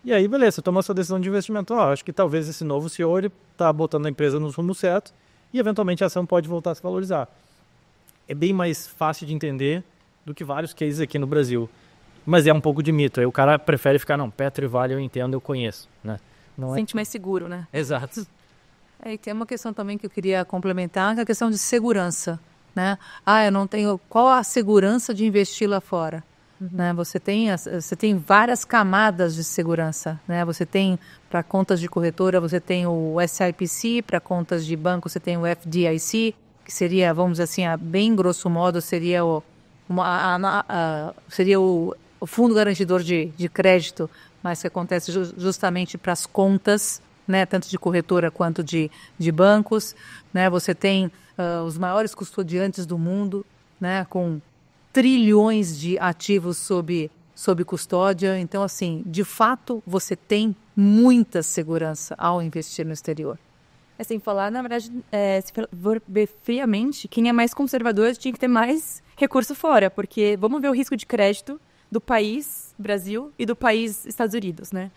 E aí, beleza, você toma a sua decisão de investimento. Acho que talvez esse novo CEO está botando a empresa no rumo certo e eventualmente a ação pode voltar a se valorizar. É bem mais fácil de entender do que vários cases aqui no Brasil. Mas é um pouco de mito. Aí o cara prefere ficar, Petro e Vale eu entendo, eu conheço. Né? Sente mais seguro, né? Exato. E tem uma questão também que eu queria complementar, que é a questão de segurança. Né? Eu não tenho... Qual a segurança de investir lá fora? Né? Você tem várias camadas de segurança. Né? Você tem, para contas de corretora, você tem o SIPC, para contas de banco você tem o FDIC, que seria, vamos dizer assim, bem grosso modo, seria o Fundo Garantidor de Crédito, mas que acontece justamente para as contas, né, tanto de corretora quanto de bancos, né, você tem os maiores custodiantes do mundo, né, com trilhões de ativos sob custódia. Então, assim, de fato, você tem muita segurança ao investir no exterior. Sem falar, na verdade, se for ver friamente, quem é mais conservador tinha que ter mais recurso fora, porque vamos ver o risco de crédito do país Brasil e do país Estados Unidos, né?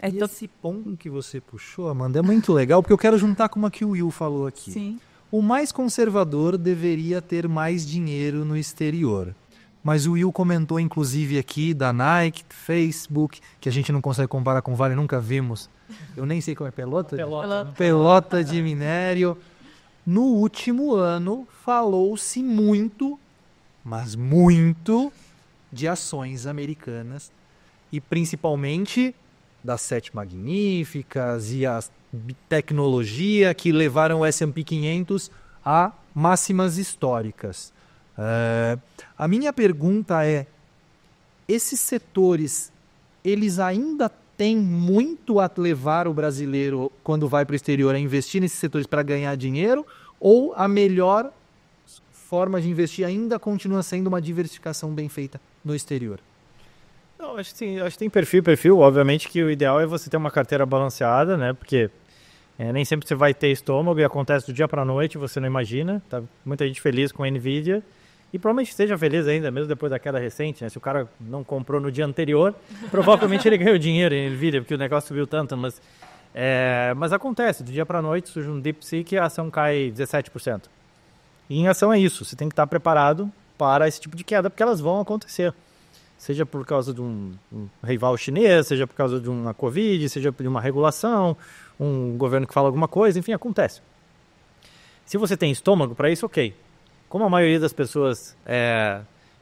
Esse ponto que você puxou, Amanda, é muito legal, porque eu quero juntar com uma que o Will falou aqui. Sim. O mais conservador deveria ter mais dinheiro no exterior. Mas o Will comentou, inclusive, aqui da Nike, Facebook, que a gente não consegue comparar com Vale, nunca vimos. Eu nem sei qual é pelota. Pelota de minério. No último ano, falou-se muito, mas muito, de ações americanas. E principalmente das 7 magníficas e a tecnologia que levaram o S&P 500 a máximas históricas. A minha pergunta é, esses setores, eles ainda têm muito a levar o brasileiro, quando vai para o exterior, a investir nesses setores para ganhar dinheiro? Ou a melhor forma de investir ainda continua sendo uma diversificação bem feita no exterior? Não, acho que tem perfil. Obviamente que o ideal é você ter uma carteira balanceada, né? Porque nem sempre você vai ter estômago e acontece do dia para a noite, você não imagina. Tá muita gente feliz com a Nvidia e provavelmente esteja feliz ainda, mesmo depois da queda recente, né? Se o cara não comprou no dia anterior, provavelmente ele ganhou dinheiro em Nvidia, porque o negócio subiu tanto, mas acontece, do dia para a noite surge um DeepSeek e a ação cai 17%. E em ação é isso, você tem que estar preparado para esse tipo de queda, porque elas vão acontecer. Seja por causa de um rival chinês, seja por causa de uma Covid, seja por uma regulação, um governo que fala alguma coisa, enfim, acontece. Se você tem estômago para isso, ok. Como a maioria das pessoas,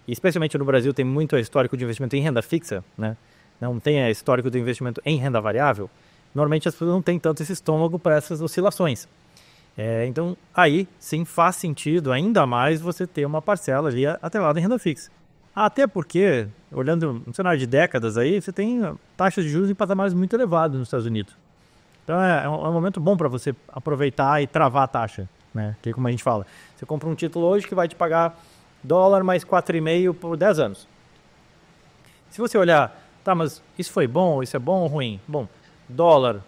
especialmente no Brasil, tem muito histórico de investimento em renda fixa, né? Não tem histórico de investimento em renda variável, normalmente as pessoas não têm tanto esse estômago para essas oscilações. Então, aí sim faz sentido ainda mais você ter uma parcela ali atrelada em renda fixa. Até porque, olhando no cenário de décadas aí, você tem taxas de juros em patamares muito elevados nos Estados Unidos. Então é um momento bom para você aproveitar e travar a taxa, né? Que como a gente fala, você compra um título hoje que vai te pagar dólar mais 4,5 por 10 anos. Se você olhar, tá, mas isso foi bom, isso é bom ou ruim? Bom, dólar,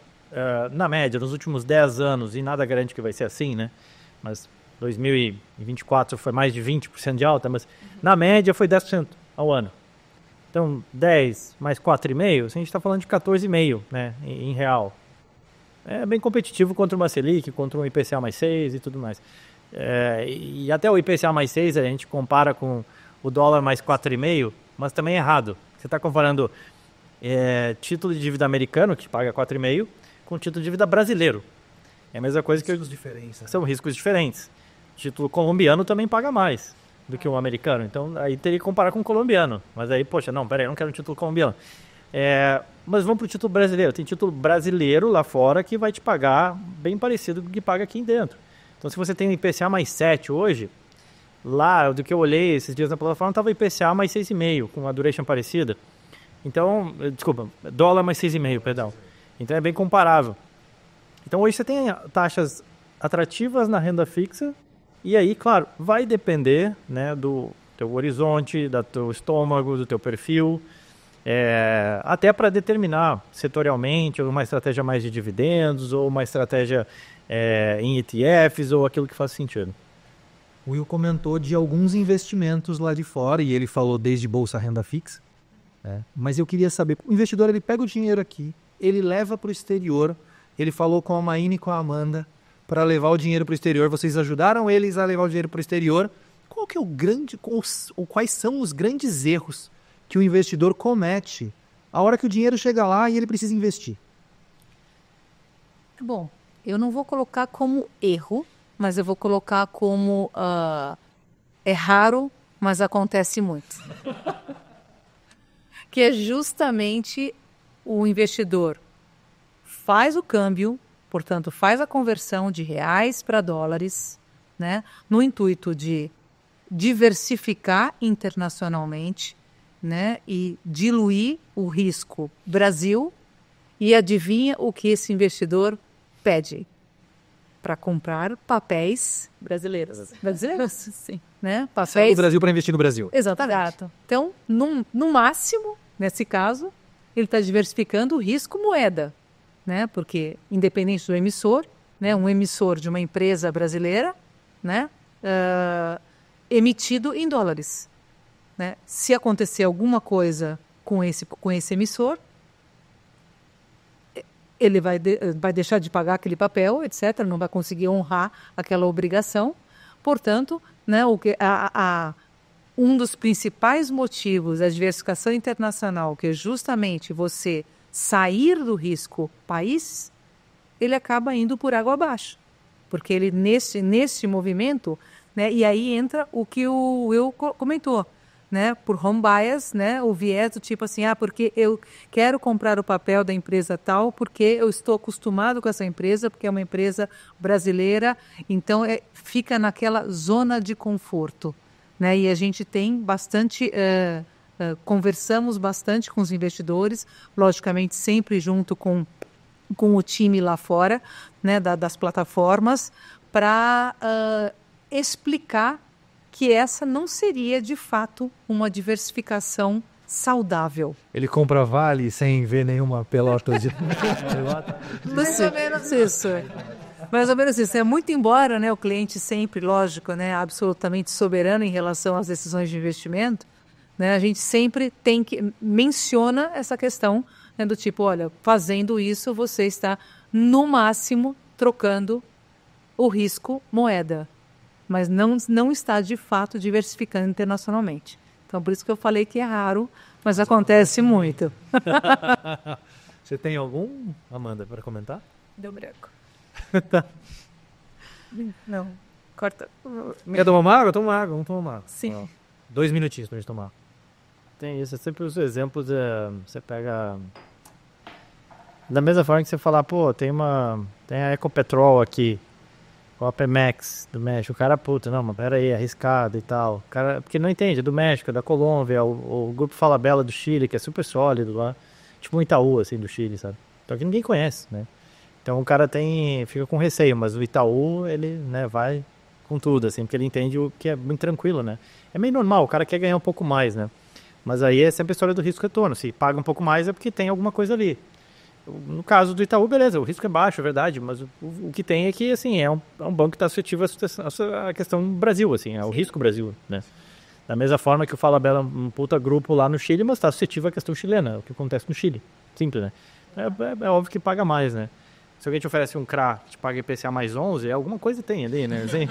na média, nos últimos 10 anos, e nada garante que vai ser assim, né? Mas 2024 foi mais de 20% de alta, mas na média foi 10% ao ano. Então, 10 mais 4,5, a gente está falando de 14,5, né, em real. É bem competitivo contra uma Selic, contra um IPCA mais 6 e tudo mais. E até o IPCA mais 6 a gente compara com o dólar mais 4,5, mas também é errado. Você está comparando título de dívida americano, que paga 4,5, com título de dívida brasileiro. É a mesma coisa que... São riscos diferentes. O título colombiano também paga mais do que o americano. Então, aí teria que comparar com o colombiano. Mas aí, poxa, não, peraí, eu não quero um título colombiano. Mas vamos para o título brasileiro. Tem título brasileiro lá fora que vai te pagar bem parecido com o que paga aqui dentro. Então, se você tem um IPCA mais 7 hoje, lá, do que eu olhei esses dias na plataforma, estava IPCA mais 6,5, com uma duration parecida. Então, desculpa, dólar mais 6,5, perdão. Então, é bem comparável. Então, hoje você tem taxas atrativas na renda fixa. E aí, claro, vai depender, né, do teu horizonte, do teu estômago, do teu perfil, até para determinar setorialmente uma estratégia mais de dividendos ou uma estratégia em ETFs ou aquilo que faz sentido. O Will comentou de alguns investimentos lá de fora e ele falou desde bolsa renda fixa. Mas eu queria saber, o investidor ele pega o dinheiro aqui, ele leva para o exterior, ele falou com a Maíne e com a Amanda para levar o dinheiro para o exterior, vocês ajudaram eles a levar o dinheiro para o exterior. Qual que é quais são os grandes erros que o investidor comete a hora que o dinheiro chega lá e ele precisa investir? Bom, eu não vou colocar como erro, mas eu vou colocar como é raro, mas acontece muito. Que é justamente o investidor faz o câmbio, portanto, faz a conversão de reais para dólares, né, no intuito de diversificar internacionalmente, né, e diluir o risco Brasil E adivinha o que esse investidor pede? Para comprar papéis Brasileiros. Sim. né? Sai do Brasil para investir no Brasil. Exatamente. Exato. Então, no máximo, nesse caso, ele está diversificando o risco moeda, né? Porque, independente do emissor, né? Um emissor de uma empresa brasileira, né? Emitido em dólares, né? Se acontecer alguma coisa com esse emissor, ele vai deixar de pagar aquele papel, etc., não vai conseguir honrar aquela obrigação. Portanto, né, um dos principais motivos da diversificação internacional, que é justamente você sair do risco país, ele acaba indo por água abaixo. Porque ele, nesse movimento, né, e aí entra o que o Will comentou, né, por home bias, né, o viés do tipo assim, porque eu quero comprar o papel da empresa tal, porque eu estou acostumado com essa empresa, porque é uma empresa brasileira, então fica naquela zona de conforto, né, e a gente tem bastante, conversamos bastante com os investidores, logicamente sempre junto com o time lá fora, né, das plataformas, para explicar que essa não seria, de fato, uma diversificação saudável. Ele compra Vale sem ver nenhuma pelota de... Mais ou menos isso. Mais ou menos isso. Muito embora, né, o cliente sempre, lógico, né, absolutamente soberano em relação às decisões de investimento, né, a gente sempre menciona essa questão, né, do tipo, olha, fazendo isso você está, no máximo, trocando o risco moeda, mas não está, de fato, diversificando internacionalmente. Então, por isso que eu falei que é raro, mas acontece muito. Você tem algum, Amanda, para comentar? Deu branco. Tá. Não, corta. Quer tomar uma água? Toma água, vamos tomar uma água. Sim. 2 minutinhos pra gente tomar. Tem isso, eu sempre uso exemplos, você pega... Da mesma forma que você falar, tem a Ecopetrol aqui, o Pemex do México, o cara, não, mas peraí, é arriscado e tal. O cara, porque não entende, é do México, é da Colômbia, o grupo Falabella do Chile, que é super sólido lá, tipo um Itaú, assim, do Chile, sabe? Então que ninguém conhece, né? Então o cara fica com receio, mas o Itaú, ele, né, vai com tudo, assim, porque ele entende o que é muito tranquilo, né? É meio normal, o cara quer ganhar um pouco mais, né? Mas aí é sempre a história do risco-retorno, se paga um pouco mais é porque tem alguma coisa ali. No caso do Itaú, beleza, o risco é baixo, é verdade, mas o que tem é que, assim, é um banco que está suscetível à questão do Brasil, assim, ao risco Brasil, né? Da mesma forma que o Falabella é um puta grupo lá no Chile, mas está suscetível à questão chilena, o que acontece no Chile, simples, né? É óbvio que paga mais, né? Se alguém te oferece um CRA que te paga IPCA mais 11, alguma coisa tem ali, né? Assim,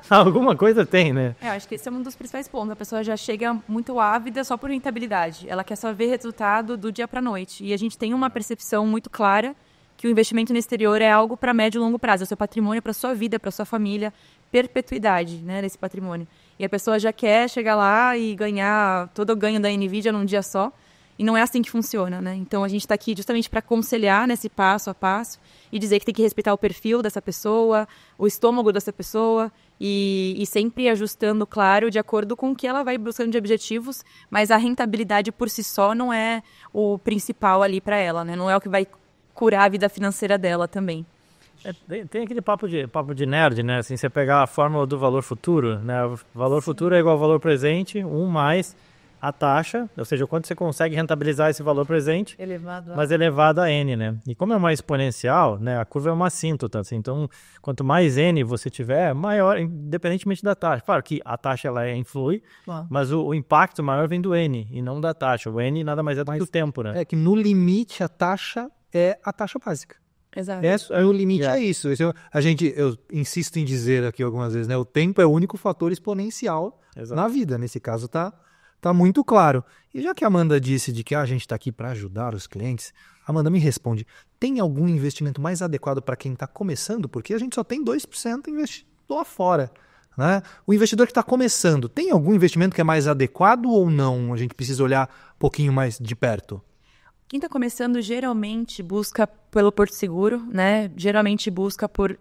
alguma coisa tem, né? Acho que esse é um dos principais pontos. A pessoa já chega muito ávida só por rentabilidade. Ela quer só ver resultado do dia para a noite. E a gente tem uma percepção muito clara que o investimento no exterior é algo para médio e longo prazo. É o seu patrimônio para a sua vida, para a sua família. Perpetuidade, né, desse patrimônio. E a pessoa já quer chegar lá e ganhar todo o ganho da NVIDIA num dia só. E não é assim que funciona, né? Então, a gente está aqui justamente para aconselhar nesse passo a passo e dizer que tem que respeitar o perfil dessa pessoa, o estômago dessa pessoa e sempre ajustando, claro, de acordo com o que ela vai buscando de objetivos, mas a rentabilidade por si só não é o principal ali para ela, né? Não é o que vai curar a vida financeira dela também. Tem aquele papo de nerd, né? Assim, você pegar a fórmula do valor futuro, né? O valor futuro é igual ao valor presente, 1 mais a taxa, ou seja, o quanto você consegue rentabilizar esse valor presente, mas elevado a N, né? E como é uma exponencial, né, a curva é uma assíntota, assim, então quanto mais N você tiver, maior, independentemente da taxa. Claro que a taxa ela influi, mas o impacto maior vem do N e não da taxa. O N nada mais é do que o tempo, né? É que no limite a taxa é a taxa básica. Exato. O limite é isso. Eu insisto em dizer aqui algumas vezes, né? O tempo é o único fator exponencial na vida. Nesse caso tá muito claro. E já que a Amanda disse de que a gente está aqui para ajudar os clientes, Amanda, me responde, tem algum investimento mais adequado para quem está começando? Porque a gente só tem 2% investido lá fora, né? O investidor que está começando, tem algum investimento que é mais adequado ou não? A gente precisa olhar um pouquinho mais de perto. Quem está começando geralmente busca pelo porto seguro, né? Geralmente busca por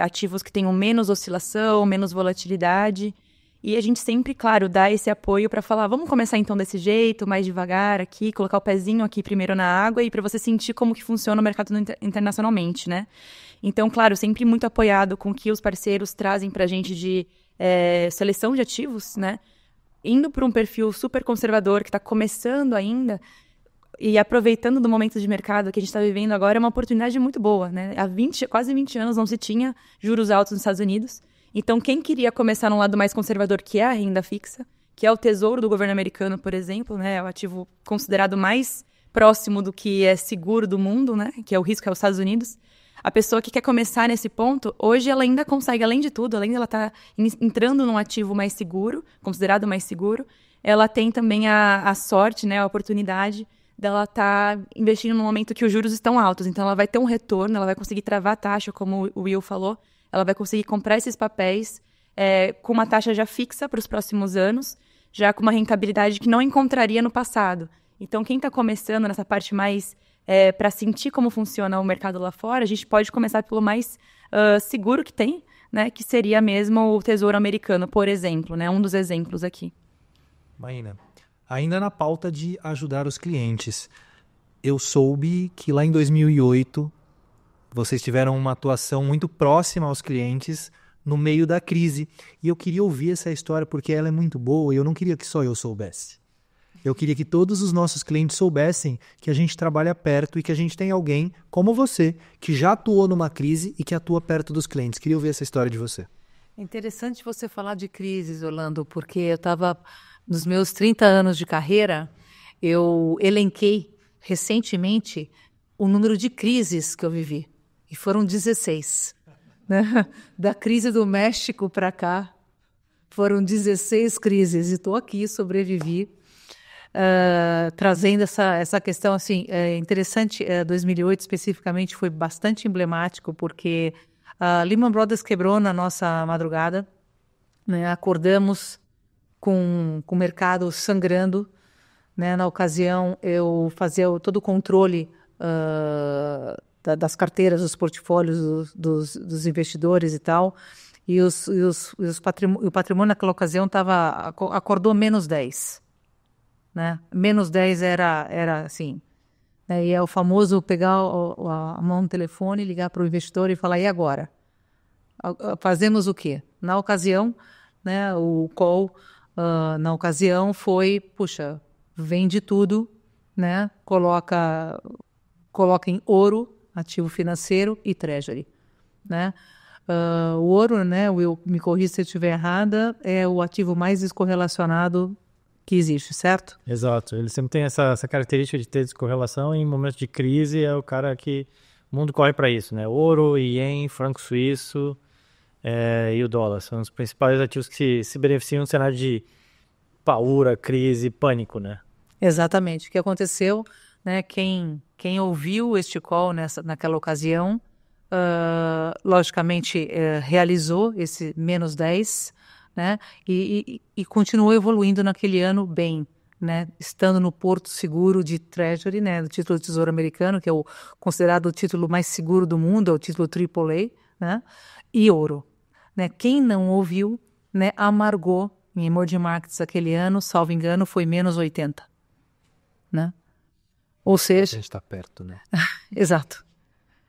ativos que tenham menos oscilação, menos volatilidade. E a gente sempre, claro, dá esse apoio para falar, vamos começar então desse jeito, mais devagar aqui, colocar o pezinho aqui primeiro na água e para você sentir como que funciona o mercado internacionalmente, né? Então, claro, sempre muito apoiado com o que os parceiros trazem para a gente de seleção de ativos, né? Indo para um perfil super conservador que está começando ainda e aproveitando do momento de mercado que a gente está vivendo agora, é uma oportunidade muito boa, né? Há quase 20 anos não se tinha juros altos nos Estados Unidos. Então, quem queria começar num lado mais conservador, que é a renda fixa, que é o tesouro do governo americano, por exemplo, né? É o ativo considerado mais próximo do que é seguro do mundo, né? Que é o risco, é os Estados Unidos. A pessoa que quer começar nesse ponto, hoje ela ainda consegue, além de tudo, além de ela estar entrando num ativo mais seguro, considerado mais seguro, ela tem também a sorte, né? A oportunidade dela estar investindo num momento que os juros estão altos. Então, ela vai ter um retorno, ela vai conseguir travar a taxa, como o Will falou, ela vai conseguir comprar esses papéis com uma taxa já fixa para os próximos anos, já com uma rentabilidade que não encontraria no passado. Então, quem está começando nessa parte mais para sentir como funciona o mercado lá fora, a gente pode começar pelo mais seguro que tem, né, que seria mesmo o Tesouro Americano, por exemplo, né, um dos exemplos aqui. Maína, ainda na pauta de ajudar os clientes, eu soube que lá em 2008 vocês tiveram uma atuação muito próxima aos clientes no meio da crise. E eu queria ouvir essa história porque ela é muito boa e eu não queria que só eu soubesse. Eu queria que todos os nossos clientes soubessem que a gente trabalha perto e que a gente tem alguém como você, que já atuou numa crise e que atua perto dos clientes. Queria ouvir essa história de você. É interessante você falar de crises, Orlando, porque eu estava, nos meus 30 anos de carreira, eu elenquei recentemente o número de crises que eu vivi. E foram 16. Né? Da crise do México para cá, foram 16 crises. E estou aqui, sobrevivi, trazendo essa questão. Assim, interessante, 2008 especificamente foi bastante emblemático, porque a Lehman Brothers quebrou na nossa madrugada. Né? Acordamos com o mercado sangrando. Né? Na ocasião, eu fazia todo o controle das carteiras, dos portfólios dos investidores e tal, e o patrimônio naquela ocasião acordou menos 10. Né? Menos 10 era assim. Né? E é o famoso pegar a mão no telefone, ligar para o investidor e falar, e agora? Fazemos o quê? Na ocasião, né, o call, na ocasião foi, puxa, vende tudo, né? Coloca em ouro, ativo financeiro e treasury, né? O ouro, né, Will, me corrija se eu estiver errada, é o ativo mais descorrelacionado que existe, certo? Exato. Ele sempre tem essa característica de ter descorrelação e em momentos de crise é o cara que o mundo corre para isso, né? Ouro, ien, franco suíço e o dólar são os principais ativos que se beneficiam no cenário de paura, crise, pânico, né? Exatamente. O que aconteceu, né? Quem ouviu este call naquela ocasião, logicamente realizou esse menos 10, né? E continuou evoluindo naquele ano bem, né? Estando no porto seguro de Treasury, né? Do título do Tesouro Americano, que é considerado o título mais seguro do mundo, é o título AAA, né? E ouro. Né? Quem não ouviu, né, amargou em emerging markets aquele ano, salvo engano, foi menos 80. Né? Ou seja... A gente está perto, né? Exato.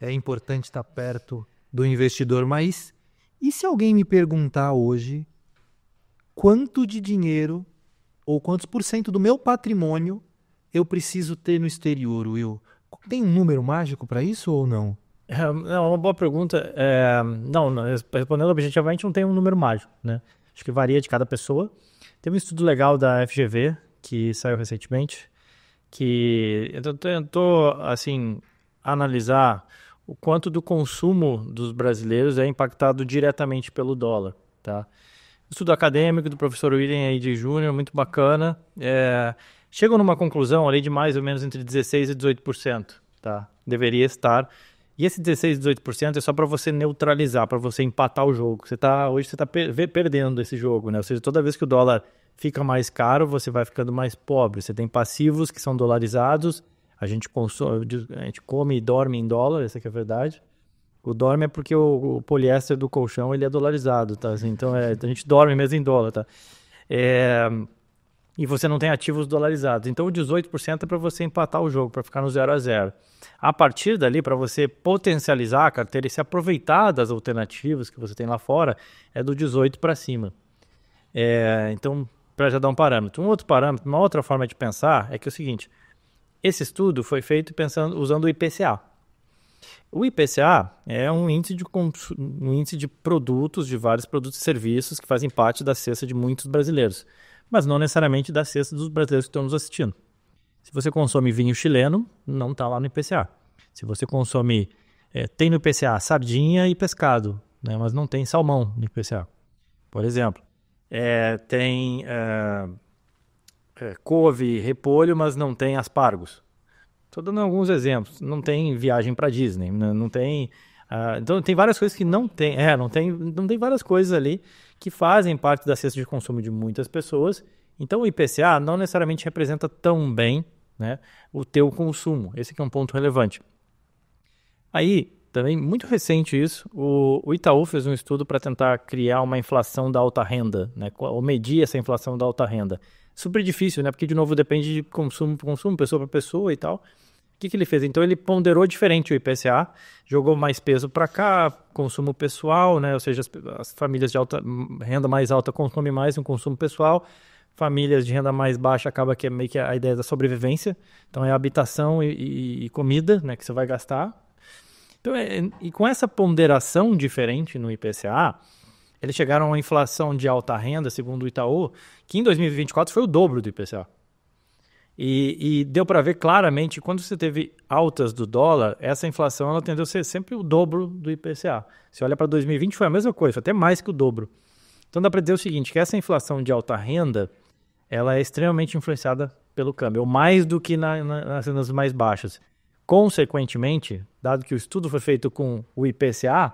É importante estar perto do investidor, mas e se alguém me perguntar hoje quanto de dinheiro ou quantos % do meu patrimônio eu preciso ter no exterior, Will? Tem um número mágico para isso ou não? É uma boa pergunta. Não, respondendo objetivamente, não tem um número mágico, né? Acho que varia de cada pessoa. Tem um estudo legal da FGV, que saiu recentemente, que tentou, assim, analisar o quanto do consumo dos brasileiros é impactado diretamente pelo dólar, tá? Estudo acadêmico do professor William aí de Júnior, muito bacana. Chegam numa conclusão ali de mais ou menos entre 16% e 18%, tá? Deveria estar. E esse 16% e 18% é só para você neutralizar, para você empatar o jogo. Hoje você está perdendo esse jogo, né? Ou seja, toda vez que o dólar fica mais caro, você vai ficando mais pobre. Você tem passivos que são dolarizados, a gente come e dorme em dólar, essa que é a verdade. O dorme é porque o poliéster do colchão ele é dolarizado, tá? Assim, então a gente dorme mesmo em dólar, tá? E você não tem ativos dolarizados. Então o 18% é para você empatar o jogo, para ficar no 0-0. A partir dali, para você potencializar a carteira e se aproveitar das alternativas que você tem lá fora, é do 18% para cima. Então, para já dar um parâmetro. Um outro parâmetro, uma outra forma de pensar é que é o seguinte, esse estudo foi feito usando o IPCA. O IPCA é um índice de produtos, de vários produtos e serviços que fazem parte da cesta de muitos brasileiros, mas não necessariamente da cesta dos brasileiros que estão nos assistindo. Se você consome vinho chileno, não está lá no IPCA. Se você consome, tem no IPCA sardinha e pescado, né, mas não tem salmão no IPCA, por exemplo. Tem couve, repolho, mas não tem aspargos. Estou dando alguns exemplos. Não tem viagem para Disney, não tem... então tem várias coisas que não tem. Não tem várias coisas ali que fazem parte da cesta de consumo de muitas pessoas. Então o IPCA não necessariamente representa tão bem, né, o teu consumo. Esse aqui é um ponto relevante. Aí, também muito recente isso, o Itaú fez um estudo para tentar criar uma inflação da alta renda, né, ou medir essa inflação da alta renda. Super difícil, né, porque de novo depende de consumo para consumo, pessoa para pessoa e tal. O que ele fez? Então ele ponderou diferente o IPCA, jogou mais peso para cá, consumo pessoal, né? Ou seja, as famílias de renda mais alta consomem mais no consumo pessoal, famílias de renda mais baixa acaba que é meio que a ideia da sobrevivência, então é habitação e comida, né, que você vai gastar. Então, e com essa ponderação diferente no IPCA, eles chegaram a uma inflação de alta renda, segundo o Itaú, que em 2024 foi o dobro do IPCA. E deu para ver claramente, quando você teve altas do dólar, essa inflação ela tendeu a ser sempre o dobro do IPCA. Se olha para 2020, foi a mesma coisa, foi até mais que o dobro. Então dá para dizer o seguinte, que essa inflação de alta renda, ela é extremamente influenciada pelo câmbio, ou mais do que nas rendas mais baixas. Consequentemente, dado que o estudo foi feito com o IPCA,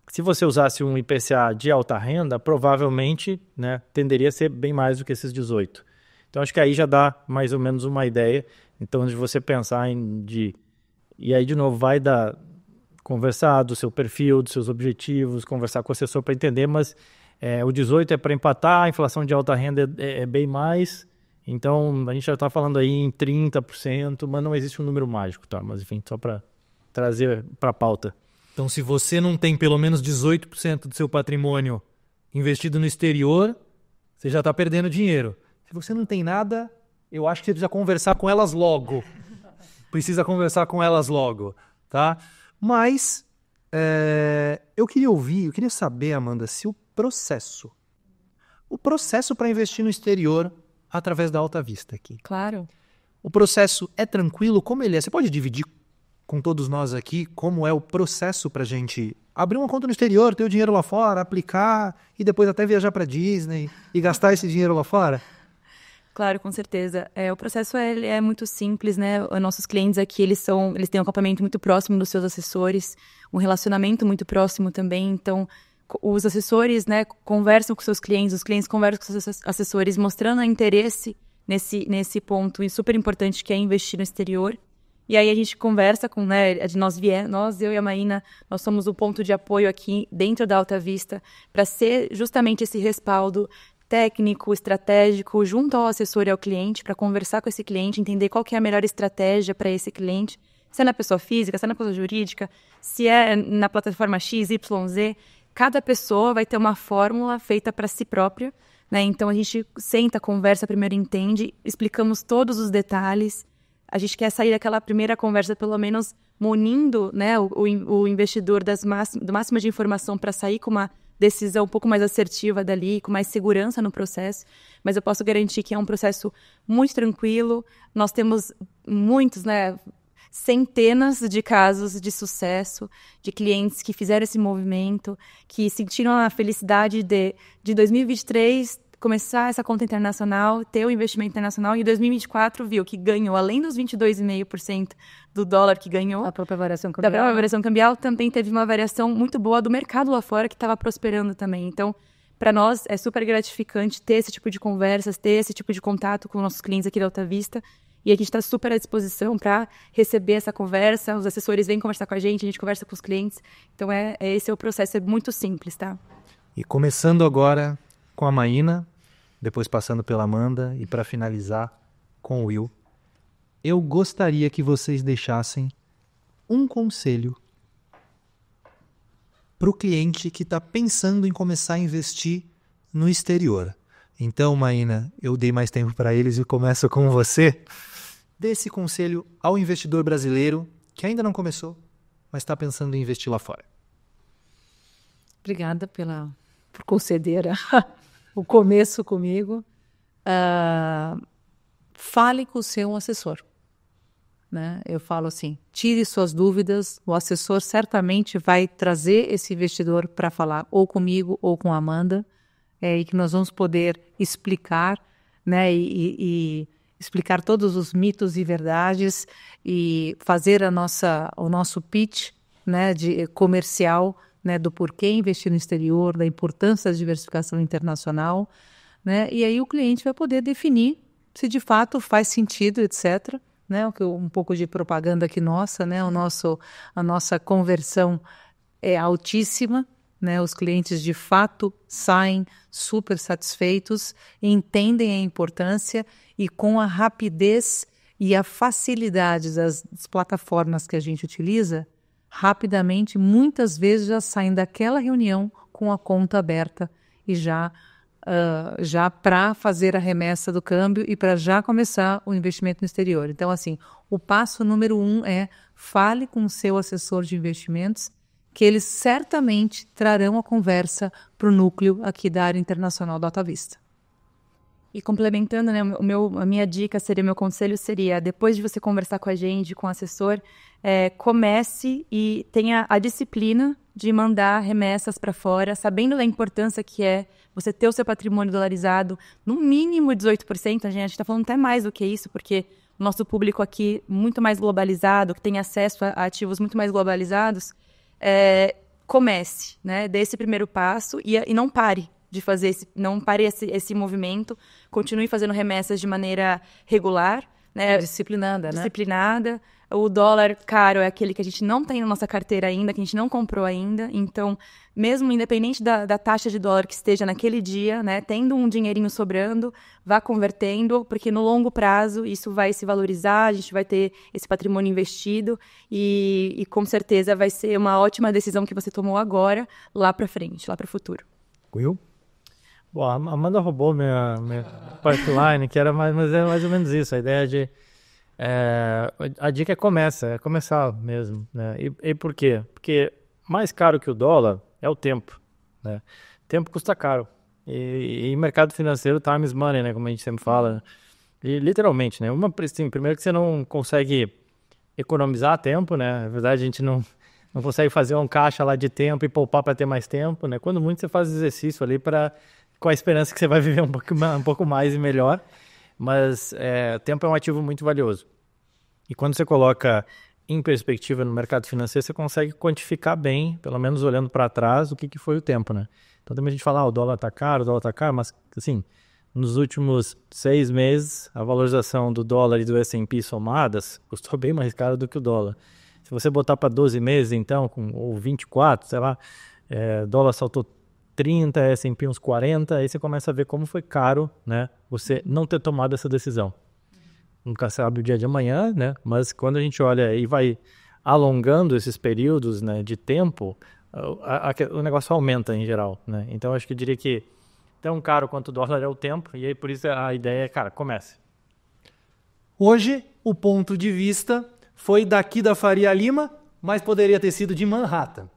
se você usasse um IPCA de alta renda, provavelmente, né, tenderia a ser bem mais do que esses 18%. Então, acho que aí já dá mais ou menos uma ideia. Então, de você pensar E aí, de novo, vai conversar do seu perfil, dos seus objetivos, conversar com o assessor para entender, mas o 18% é para empatar, a inflação de alta renda é bem mais. Então, a gente já está falando aí em 30%, mas não existe um número mágico, tá? Mas, enfim, só para trazer para a pauta. Então, se você não tem pelo menos 18% do seu patrimônio investido no exterior, você já está perdendo dinheiro. Se você não tem nada, eu acho que você precisa conversar com elas logo. Tá? Mas eu queria saber, Amanda, se o processo para investir no exterior através da Alta Vista aqui. Claro. O processo é tranquilo? Como ele é? Você pode dividir com todos nós aqui como é o processo para a gente abrir uma conta no exterior, ter o dinheiro lá fora, aplicar e depois até viajar para Disney e gastar esse dinheiro lá fora? Claro, com certeza. O processo é muito simples, né? Os nossos clientes aqui, eles têm um acompanhamento muito próximo dos seus assessores, um relacionamento muito próximo também. Então, os assessores, né, conversam com seus clientes, os clientes conversam com seus assessores, mostrando interesse nesse ponto super importante que é investir no exterior. E aí a gente conversa com, né, eu e a Maína, nós somos o ponto de apoio aqui dentro da Alta Vista para ser justamente esse respaldo técnico, estratégico, junto ao assessor e ao cliente, para conversar com esse cliente, entender qual que é a melhor estratégia para esse cliente, se é na pessoa física, se é na pessoa jurídica, se é na plataforma X, Y, Z. Cada pessoa vai ter uma fórmula feita para si própria, né? Então a gente senta, conversa, primeiro entende, explicamos todos os detalhes. A gente quer sair daquela primeira conversa, pelo menos munindo, né, o investidor do máximo de informação para sair com uma decisão um pouco mais assertiva dali, com mais segurança no processo, mas eu posso garantir que é um processo muito tranquilo. Nós temos muitos, né, centenas de casos de sucesso, de clientes que fizeram esse movimento, que sentiram a felicidade de 2023 começar essa conta internacional, ter o investimento internacional, e em 2024 viu que ganhou, além dos 22,5% do dólar que ganhou, a própria variação cambial. Da própria variação cambial, também teve uma variação muito boa do mercado lá fora, que estava prosperando também. Então, para nós, é super gratificante ter esse tipo de conversas, ter esse tipo de contato com nossos clientes aqui da Alta Vista, E a gente está super à disposição para receber essa conversa. Os assessores vêm conversar com a gente conversa com os clientes. Então, esse é o processo, é muito simples, tá? E começando agora com a Maína, depois passando pela Amanda e para finalizar com o Will, eu gostaria que vocês deixassem um conselho para o cliente que está pensando em começar a investir no exterior. Então, Maína, eu dei mais tempo para eles e começo com você. Dê esse conselho ao investidor brasileiro que ainda não começou, mas está pensando em investir lá fora. Obrigada por conceder o começo comigo. Fale com o seu assessor. Né? Eu falo assim, tire suas dúvidas, o assessor certamente vai trazer esse investidor para falar ou comigo ou com a Amanda, e que nós vamos poder explicar, né, e explicar todos os mitos e verdades e fazer o nosso pitch, né, comercial, né, do porquê investir no exterior, da importância da diversificação internacional, né, e aí o cliente vai poder definir se de fato faz sentido, etc., né, um pouco de propaganda aqui nossa, né, a nossa conversão é altíssima, né, os clientes de fato saem super satisfeitos, entendem a importância e com a rapidez e a facilidade das plataformas que a gente utiliza, rapidamente, muitas vezes já saem daquela reunião com a conta aberta e já para fazer a remessa do câmbio e para já começar o investimento no exterior. Então, assim, o passo número 1 é fale com o seu assessor de investimentos, que eles certamente trarão a conversa para o núcleo aqui da área internacional da Alta Vista. E complementando, né, a minha dica meu conselho seria, depois de você conversar com a gente, com o assessor, comece e tenha a disciplina de mandar remessas para fora, sabendo da importância que é você ter o seu patrimônio dolarizado, no mínimo 18%, a gente está falando até mais do que isso, porque o nosso público aqui muito mais globalizado, que tem acesso a ativos muito mais globalizados, comece, né, dê esse primeiro passo e não pare de fazer não pare esse movimento, continue fazendo remessas de maneira regular, né, disciplinada. O dólar caro é aquele que a gente não tem na nossa carteira ainda, que a gente não comprou ainda. Então, mesmo independente da taxa de dólar que esteja naquele dia, né, tendo um dinheirinho sobrando, vá convertendo, porque no longo prazo isso vai se valorizar, a gente vai ter esse patrimônio investido e com certeza vai ser uma ótima decisão que você tomou agora, lá para frente, lá para o futuro. Will? Bom, a Amanda roubou minha pipeline, que era mais ou menos isso, a ideia de... a dica é começar mesmo, né? E por quê? Porque mais caro que o dólar é o tempo, né? Tempo custa caro. E mercado financeiro, time is money, né? Como a gente sempre fala. E literalmente, né? Assim, primeiro que você não consegue economizar tempo, né? Na verdade, a gente não consegue fazer um caixa lá de tempo e poupar para ter mais tempo, né? Quando muito você faz exercício ali com a esperança que você vai viver um pouco mais e melhor. Mas tempo é um ativo muito valioso. E quando você coloca em perspectiva no mercado financeiro, você consegue quantificar bem, pelo menos olhando para trás, o que foi o tempo, né? Então também a gente fala, o dólar está caro, mas assim, nos últimos 6 meses, a valorização do dólar e do S&P somadas custou bem mais caro do que o dólar. Se você botar para 12 meses, então, ou 24, sei lá, dólar saltou 30, S&P uns 40, aí você começa a ver como foi caro, né, você não ter tomado essa decisão. Nunca sabe o dia de amanhã, né, mas quando a gente olha e vai alongando esses períodos, né, de tempo, o negócio aumenta em geral, né. Então acho que eu diria que tão caro quanto o dólar é o tempo, e aí por isso a ideia é, cara, comece. Hoje o ponto de vista foi daqui da Faria Lima, mas poderia ter sido de Manhattan.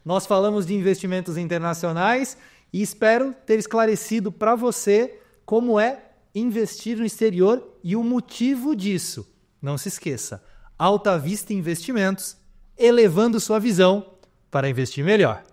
Nós falamos de investimentos internacionais e espero ter esclarecido para você como é investir no exterior e o motivo disso. Não se esqueça, Alta Vista Investimentos, elevando sua visão para investir melhor.